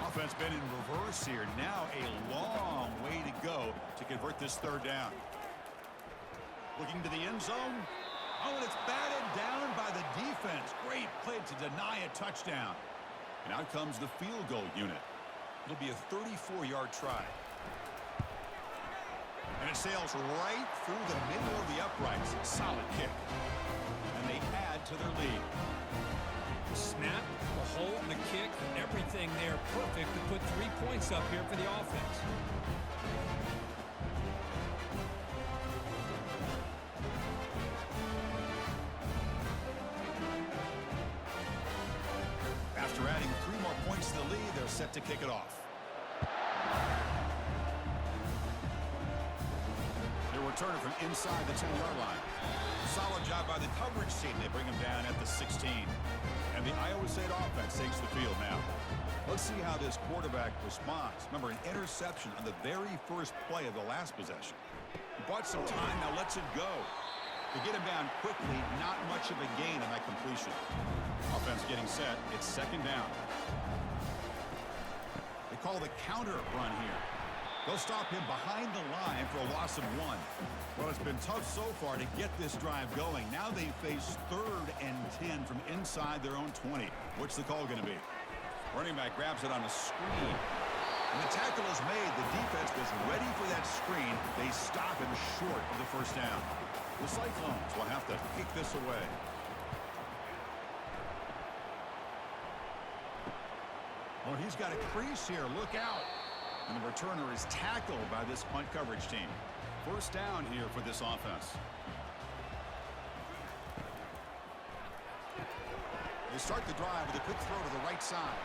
Offense been in reverse here. Now a long way to go to convert this third down. Looking to the end zone. Oh, and it's batted down by the defense. Great play to deny a touchdown. And out comes the field goal unit. It'll be a 34-yard try. And it sails right through the middle of the uprights. Solid kick. And they add to their lead.
The snap, the hold, the kick, everything there perfect to put 3 points up here for the offense.
After adding 3 more points to the lead, they're set to kick it off. They return it from inside the 10-yard line. Solid job by the coverage team. They bring him down at the 16. And the Iowa State offense takes the field now. Let's see how this quarterback responds. Remember, an interception on the very first play of the last possession. He bought some time, now lets it go. To get him down quickly, not much of a gain on that completion. Offense getting set. It's second down. They call the counter run here. They'll stop him behind the line for a loss of 1. Well, it's been tough so far to get this drive going. Now they face 3rd and 10 from inside their own 20. What's the call going to be? Running back grabs it on a screen. And the tackle is made. The defense was ready for that screen. They stop him short of the first down. The Cyclones will have to kick this away. Oh, he's got a crease here. Look out. And the returner is tackled by this punt coverage team. First down here for this offense. They start the drive with a quick throw to the right side.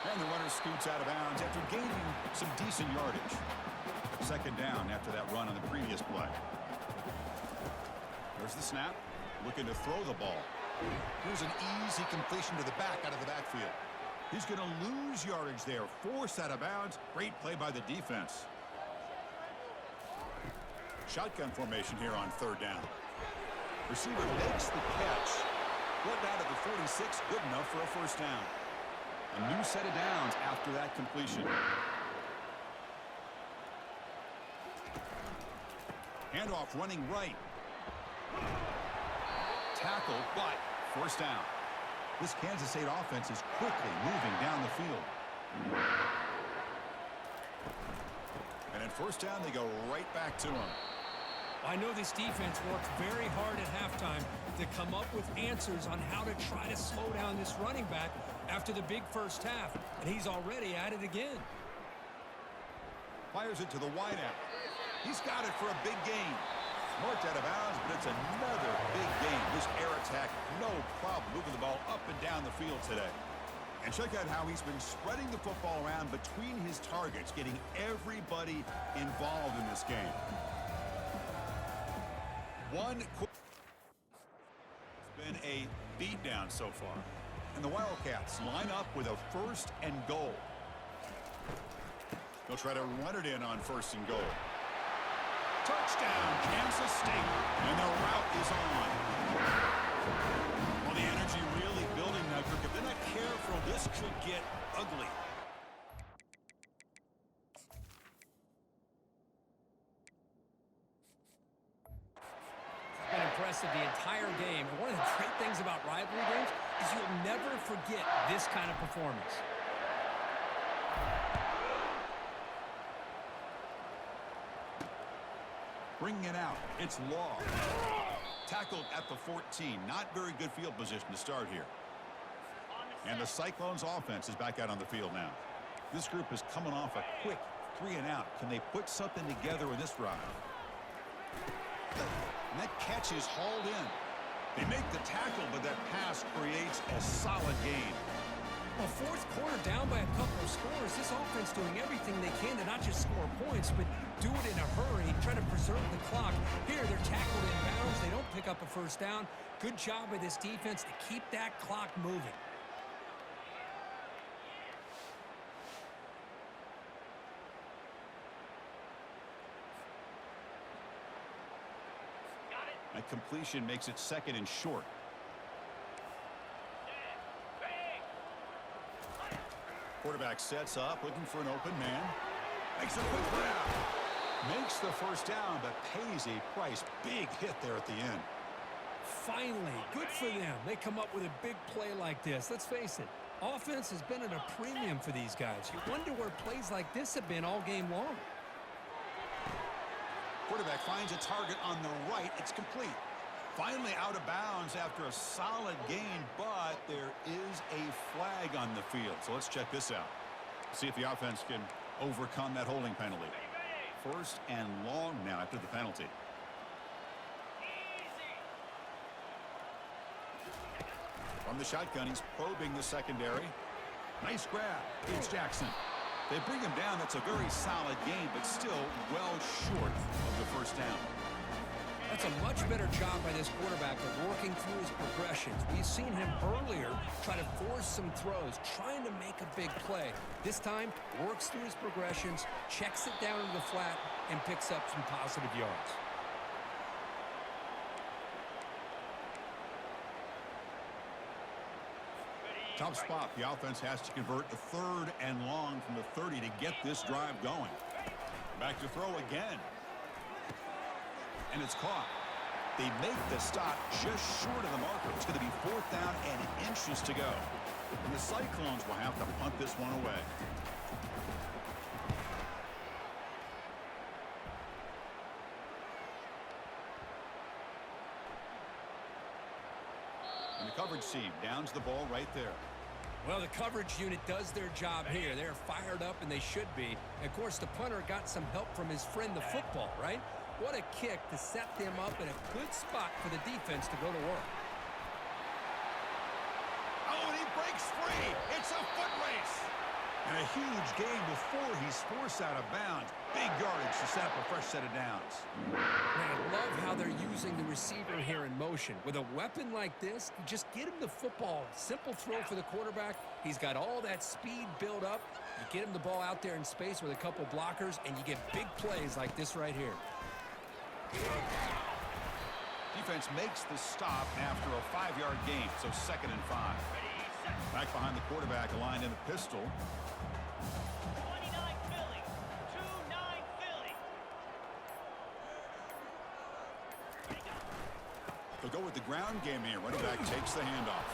And the runner scoots out of bounds after gaining some decent yardage. Second down after that run on the previous play. There's the snap. Looking to throw the ball. Here's an easy completion to the back out of the backfield. He's going to lose yardage there. Forced out of bounds. Great play by the defense. Shotgun formation here on third down. Receiver makes the catch. Brought down to the 46. Good enough for a first down. A new set of downs after that completion. Handoff running right. Tackle, but first down. This Kansas State offense is quickly moving down the field. And at first down, they go right back to him.
I know this defense worked very hard at halftime to come up with answers on how to try to slow down this running back after the big first half, and he's already at it again.
Fires it to the wideout. He's got it for a big gain. Marked out of bounds, but it's another big gain. This air attack, no problem moving the ball up and down the field today. And check out how he's been spreading the football around between his targets, getting everybody involved in this game. It's been a beatdown so far. And the Wildcats line up with a first and goal. They'll try to run it in on first and goal. Touchdown, Kansas State. And the route is on. Well, the energy really building now, Kirk. If they're not careful, this could get ugly.
Been impressive the entire game. And one of the great things about rivalry games is you'll never forget this kind of performance.
Bringing it out. It's Law. Tackled at the 14. Not very good field position to start here. And the Cyclones offense is back out on the field now. This group is coming off a quick 3 and out. Can they put something together in this drive? And that catch is hauled in. They make the tackle, but that pass creates a solid gain.
Well, fourth quarter down by a couple of scores. This offense doing everything they can to not just score points, but do it in a hurry, try to preserve the clock. Here, they're tackled in bounds. They don't pick up a first down. Good job by this defense to keep that clock moving.
That completion makes it second and short. Quarterback sets up, looking for an open man. Makes a quick grab. Makes the first down, but pays a price. Big hit there at the end.
Finally, good for them. They come up with a big play like this. Let's face it, offense has been at a premium for these guys. You wonder where plays like this have been all game long.
Quarterback finds a target on the right. It's complete. Finally out of bounds after a solid gain, but there is a flag on the field. So let's check this out. See if the offense can overcome that holding penalty. First and long now after the penalty. From the shotgun, he's probing the secondary. Nice grab. It's Jackson. They bring him down. That's a very solid gain, but still well short of the first down.
That's a much better job by this quarterback of working through his progressions. We've seen him earlier try to force some throws, trying to make a big play. This time, works through his progressions, checks it down to the flat, and picks up some positive yards.
Tough spot. The offense has to convert a third and long from the 30 to get this drive going. Back to throw again. And it's caught. They make the stop just short of the marker. It's going to be fourth down and inches to go. And the Cyclones will have to punt this one away. And the coverage team downs the ball right there.
Well, the coverage unit does their job here. They're fired up, and they should be. Of course, the punter got some help from his friend, the football, right? What a kick to set them up in a good spot for the defense to go to work.
And a huge gain before he's forced out of bounds. Big yardage to set up a fresh set of downs.
Man, I love how they're using the receiver here in motion. With a weapon like this, you just get him the football. Simple throw for the quarterback. He's got all that speed built up. You get him the ball out there in space with a couple blockers, and you get big plays like this right here.
Defense makes the stop after a 5-yard gain, so 2nd and 5. Back behind the quarterback, aligned in the pistol.
29 Philly, 2-9 Philly.
They'll go with the ground game here. Running back takes the handoff.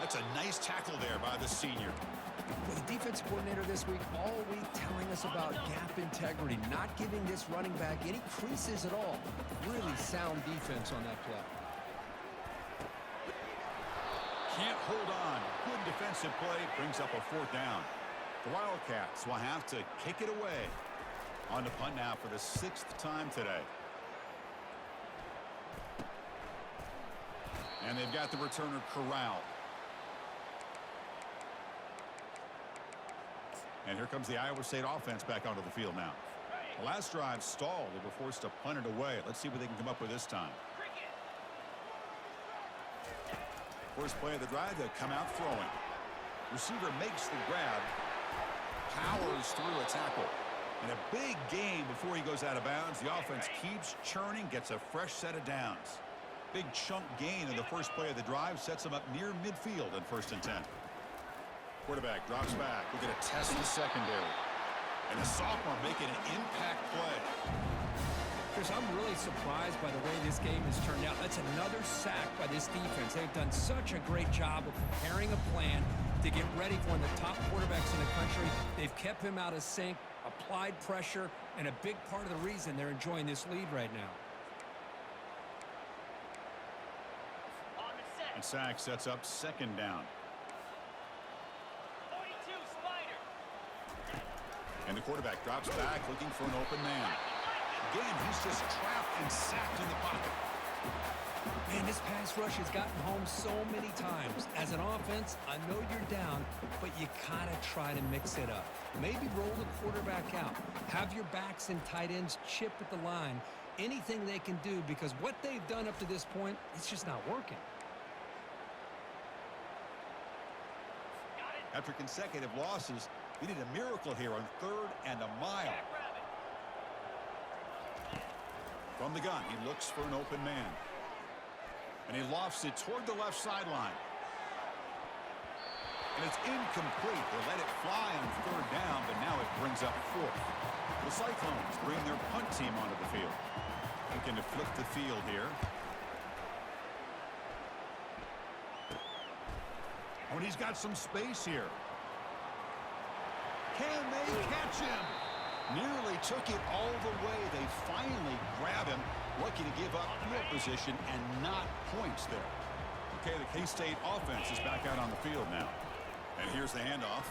That's a nice tackle there by the senior.
Well, the defense coordinator this week all week telling us about gap integrity, not giving this running back any creases at all. Really sound defense on that play.
Can't hold on. Good defensive play brings up a 4th down. The Wildcats will have to kick it away. On to punt now for the 6th time today. And they've got the returner corralled. And here comes the Iowa State offense back onto the field now. The last drive stalled. They were forced to punt it away. Let's see what they can come up with this time. First play of the drive, they'll come out throwing. Receiver makes the grab. Powers through a tackle. And a big gain before he goes out of bounds. The offense keeps churning, gets a fresh set of downs. Big chunk gain in the first play of the drive sets them up near midfield in 1st and 10. Quarterback drops back. We're going to test the secondary. And the sophomore making an impact play.
Chris, I'm really surprised by the way this game has turned out. That's another sack by this defense. They've done such a great job of preparing a plan to get ready for one of the top quarterbacks in the country. They've kept him out of sync, applied pressure, and a big part of the reason they're enjoying this lead right now.
And sack sets up 2nd down.
42 Spider.
And the quarterback drops back looking for an open man. Again, he's just trapped and sacked in the pocket.
Man, this pass rush has gotten home so many times. As an offense, I know you're down, but you kind of try to mix it up. Maybe roll the quarterback out. Have your backs and tight ends chip at the line. Anything they can do, because what they've done up to this point, it's just not working.
After consecutive losses, he did a miracle here on 3rd and a mile. From the gun, he looks for an open man. And he lofts it toward the left sideline. And it's incomplete. They let it fly on 3rd down, but now it brings up 4th. The Cyclones bring their punt team onto the field. Looking to flip the field here. Oh, and he's got some space here. Can they catch him? Nearly took it all the way. They finally grab him. Lucky to give up field position and not points there. Okay, the K-State offense is back out on the field now. And here's the handoff.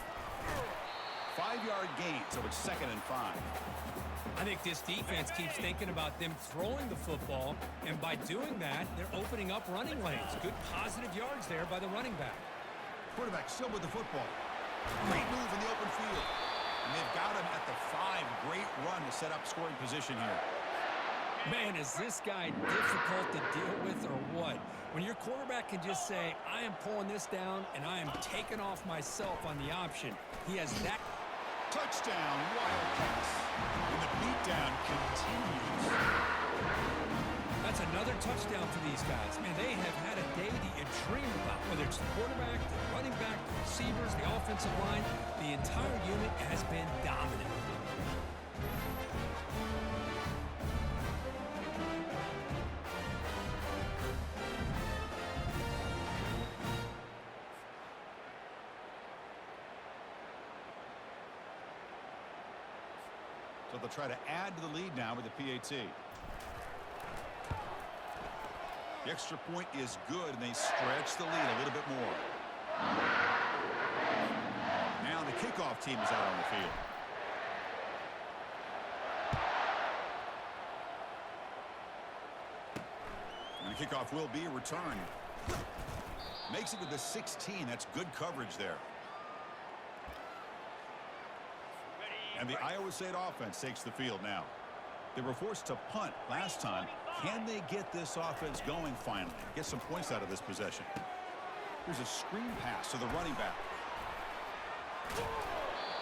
5-yard gain, so it's 2nd and 5.
I think this defense keeps thinking about them throwing the football, and by doing that, they're opening up running lanes. Good positive yards there by the running back.
Quarterback still with the football. Great move in the open field. And they've got him at the 5. Great run to set up scoring position here.
Man, is this guy difficult to deal with or what? When your quarterback can just say, I am pulling this down and I am taking off myself on the option. He has that.
Touchdown, Wildcats. And the beatdown continues.
That's another touchdown for these guys. Man, they have had a day that you dream about, whether it's the quarterback, the running back, the receivers, the offensive line. The entire unit has been dominant.
So they'll try to add to the lead now with the PAT. The extra point is good, and they stretch the lead a little bit more. Now the kickoff team is out on the field. And the kickoff will be a return. Makes it to the 16. That's good coverage there. And the Iowa State offense takes the field now. They were forced to punt last time. Can they get this offense going finally? Get some points out of this possession. Here's a screen pass to the running back.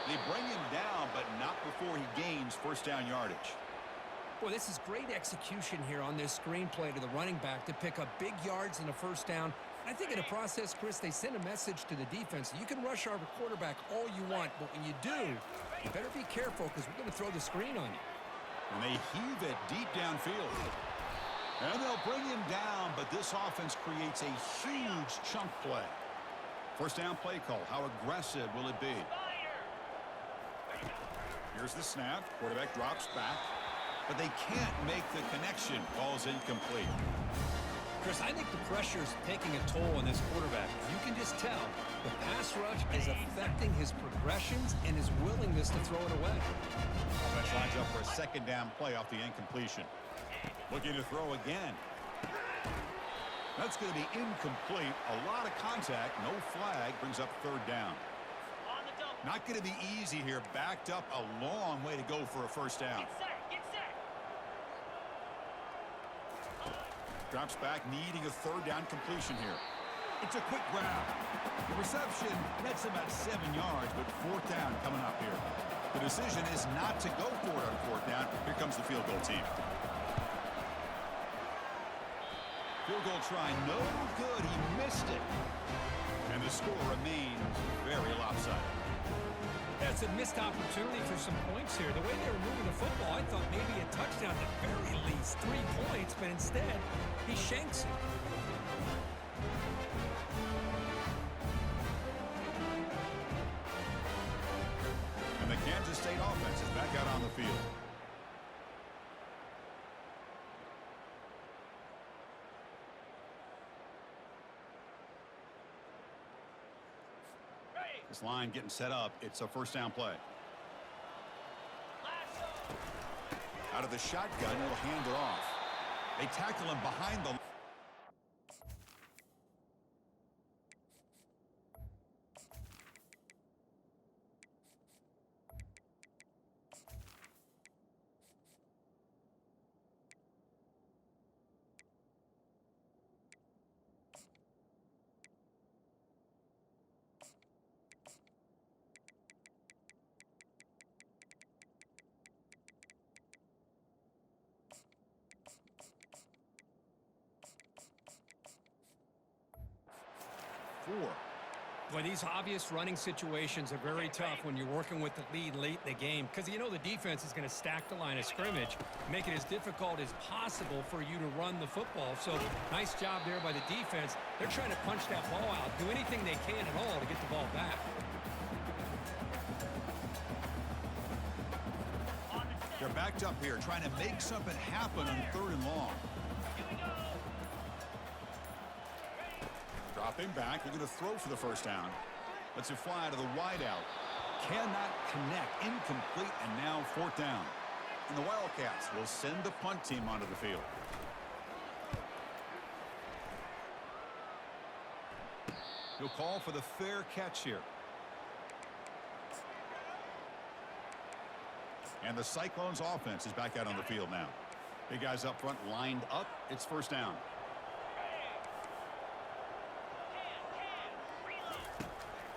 They bring him down, but not before he gains first down yardage.
Boy, this is great execution here on this screenplay to the running back to pick up big yards and a first down. I think in the process, Chris, they send a message to the defense. You can rush our quarterback all you want, but when you do, you better be careful because we're going to throw the screen on you.
And they heave it deep downfield. And they'll bring him down, but this offense creates a huge chunk play. First down play call. How aggressive will it be? Here's the snap. Quarterback drops back. But they can't make the connection. Ball's incomplete.
Chris, I think the pressure is taking a toll on this quarterback. You can just tell the pass rush is affecting his progressions and his willingness to throw it away.
Offense lines up for a second down play off the incompletion. Looking to throw again. That's going to be incomplete. A lot of contact. No flag. Brings up third down. Not going to be easy here. Backed up a long way to go for a first down. Drops back, needing a third down completion here. It's a quick grab. The reception nets him at 7 yards, but fourth down coming up here. The decision is not to go for it on fourth down. Here comes the field goal team. Field goal try, no good. He missed it. And the score remains very lopsided.
That's a missed opportunity for some points here. The way they were moving the football, I thought maybe a touchdown at the very least, 3 points, but instead, he shanks it.
And the Kansas State offense is back out on the field. This line getting set up. It's a first down play. Out of the shotgun, he'll hand it off. They tackle him behind the...
Boy, these obvious running situations are very tough when you're working with the lead late in the game because you know the defense is going to stack the line of scrimmage, make it as difficult as possible for you to run the football. So nice job there by the defense. They're trying to punch that ball out, do anything they can at all to get the ball back.
They're backed up here trying to make something happen on third and long. Dropping back, they're going to throw for the first down. Lets it fly to the wideout. Cannot connect, incomplete, and now fourth down. And the Wildcats will send the punt team onto the field. He'll call for the fair catch here. And the Cyclones offense is back out on the field now. Big guys up front lined up. It's first down.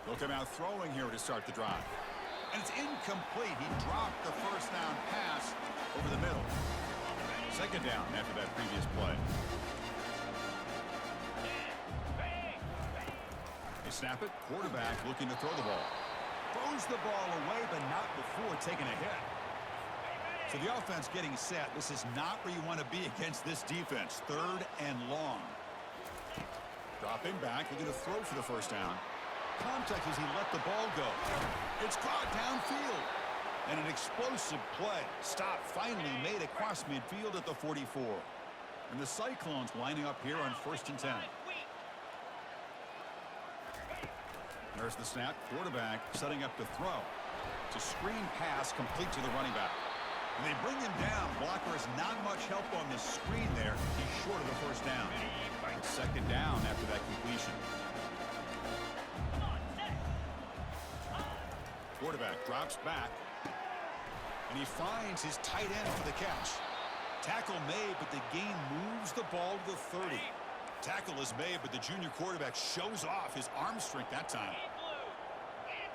They'll come out throwing here to start the drive. And it's incomplete. He dropped the first down pass over the middle. Second down after that previous play. They snap it. Quarterback looking to throw the ball. Throws the ball away, but not before taking a hit. So the offense getting set. This is not where you want to be against this defense. Third and long. Dropping back. Looking to throw for the first down. Contact as he let the ball go. It's caught downfield. And an explosive play. Stop finally made across midfield at the 44. And the Cyclones lining up here on 1st and 10. There's the snap. Quarterback setting up to throw. It's a screen pass complete to the running back. And they bring him down. Blocker has not much help on this screen there. He's short of the first down. Second down after that completion. Quarterback drops back. And he finds his tight end for the catch. Tackle made, but the gain moves the ball to the 30. Tackle is made, but the junior quarterback shows off his arm strength that time.
In blue. In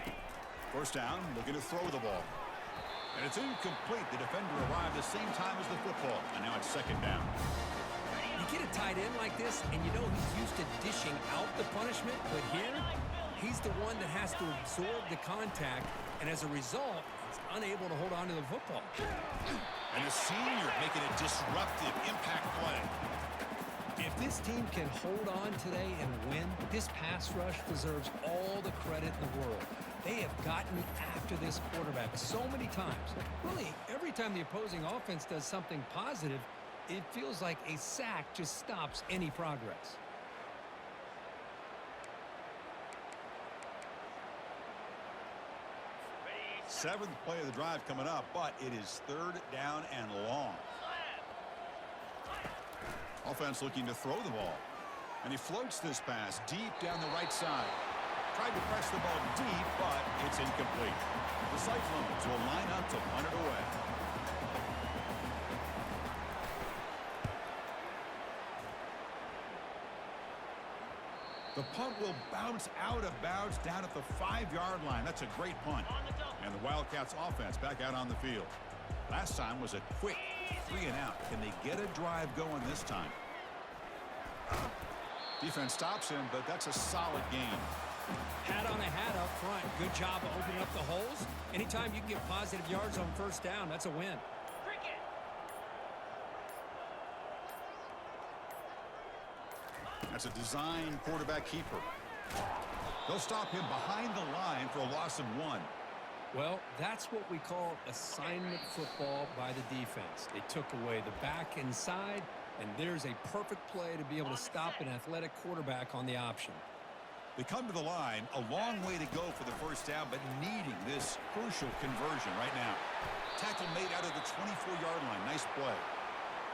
blue.
First down, looking to throw the ball. And it's incomplete. The defender arrived the same time as the football. And now it's second down.
You get a tight end like this, and you know he's used to dishing out the punishment, but here, he's the one that has to absorb the contact, and as a result, he's unable to hold on to the football.
And a senior making a disruptive impact play.
If this team can hold on today and win, this pass rush deserves all the credit in the world. They have gotten after this quarterback so many times. Really, every time the opposing offense does something positive, it feels like a sack just stops any progress.
Seventh play of the drive coming up, but it is third down and long. Offense looking to throw the ball. And he floats this pass deep down the right side. Tried to press the ball deep, but it's incomplete. The Cyclones will line up to punt it away. The punt will bounce out of bounds down at the 5-yard line. That's a great punt. And the Wildcats offense back out on the field. Last time was a quick 3-and-out. Can they get a drive going this time? Defense stops him, but that's a solid gain.
Hat on a hat up front. Good job of opening up the holes. Anytime you can get positive yards on first down, that's a win.
Cricket.
That's a design quarterback keeper. They'll stop him behind the line for a loss of 1.
Well, that's what we call assignment football by the defense. They took away the back inside, and there's a perfect play to be able to stop an athletic quarterback on the option.
They come to the line, a long way to go for the first down, but needing this crucial conversion right now. Tackle made out of the 24-yard line. Nice play.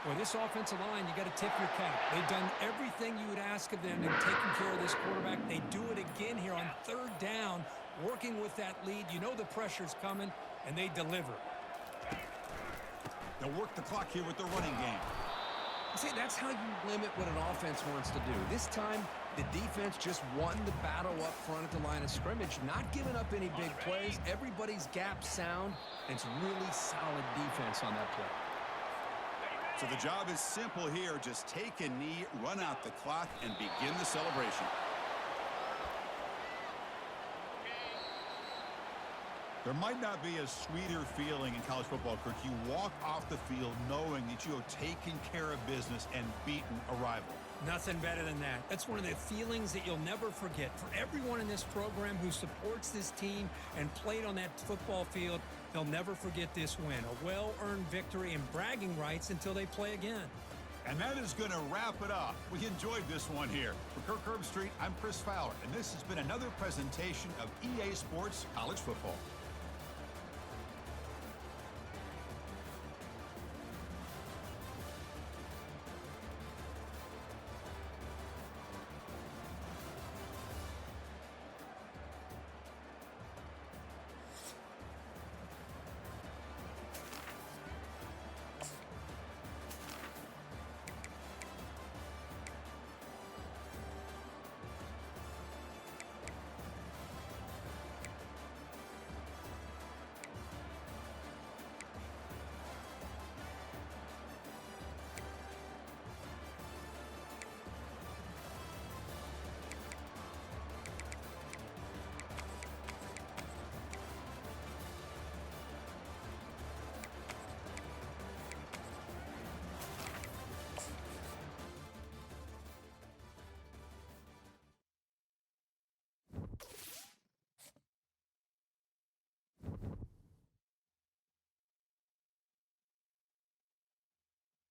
Boy, this offensive line, you got to tip your cap. They've done everything you would ask of them in taking care of this quarterback. They do it again here on third down, working with that lead. You know the pressure's coming, and they deliver.
They'll work the clock here with the running game.
See, that's how you limit what an offense wants to do. This time, the defense just won the battle up front at the line of scrimmage, not giving up any big plays. Everybody's gap sound, and it's really solid defense on that play.
So the job is simple here. Just take a knee, run out the clock, and begin the celebration. There might not be a sweeter feeling in college football, Kirk. You walk off the field knowing that you have taken care of business and beaten a rival.
Nothing better than that. That's one of the feelings that you'll never forget. For everyone in this program who supports this team and played on that football field, they'll never forget this win. A well-earned victory and bragging rights until they play again.
And that is going to wrap it up. We enjoyed this one here. For Kirk Herbstreit, I'm Chris Fowler, and this has been another presentation of EA Sports College Football.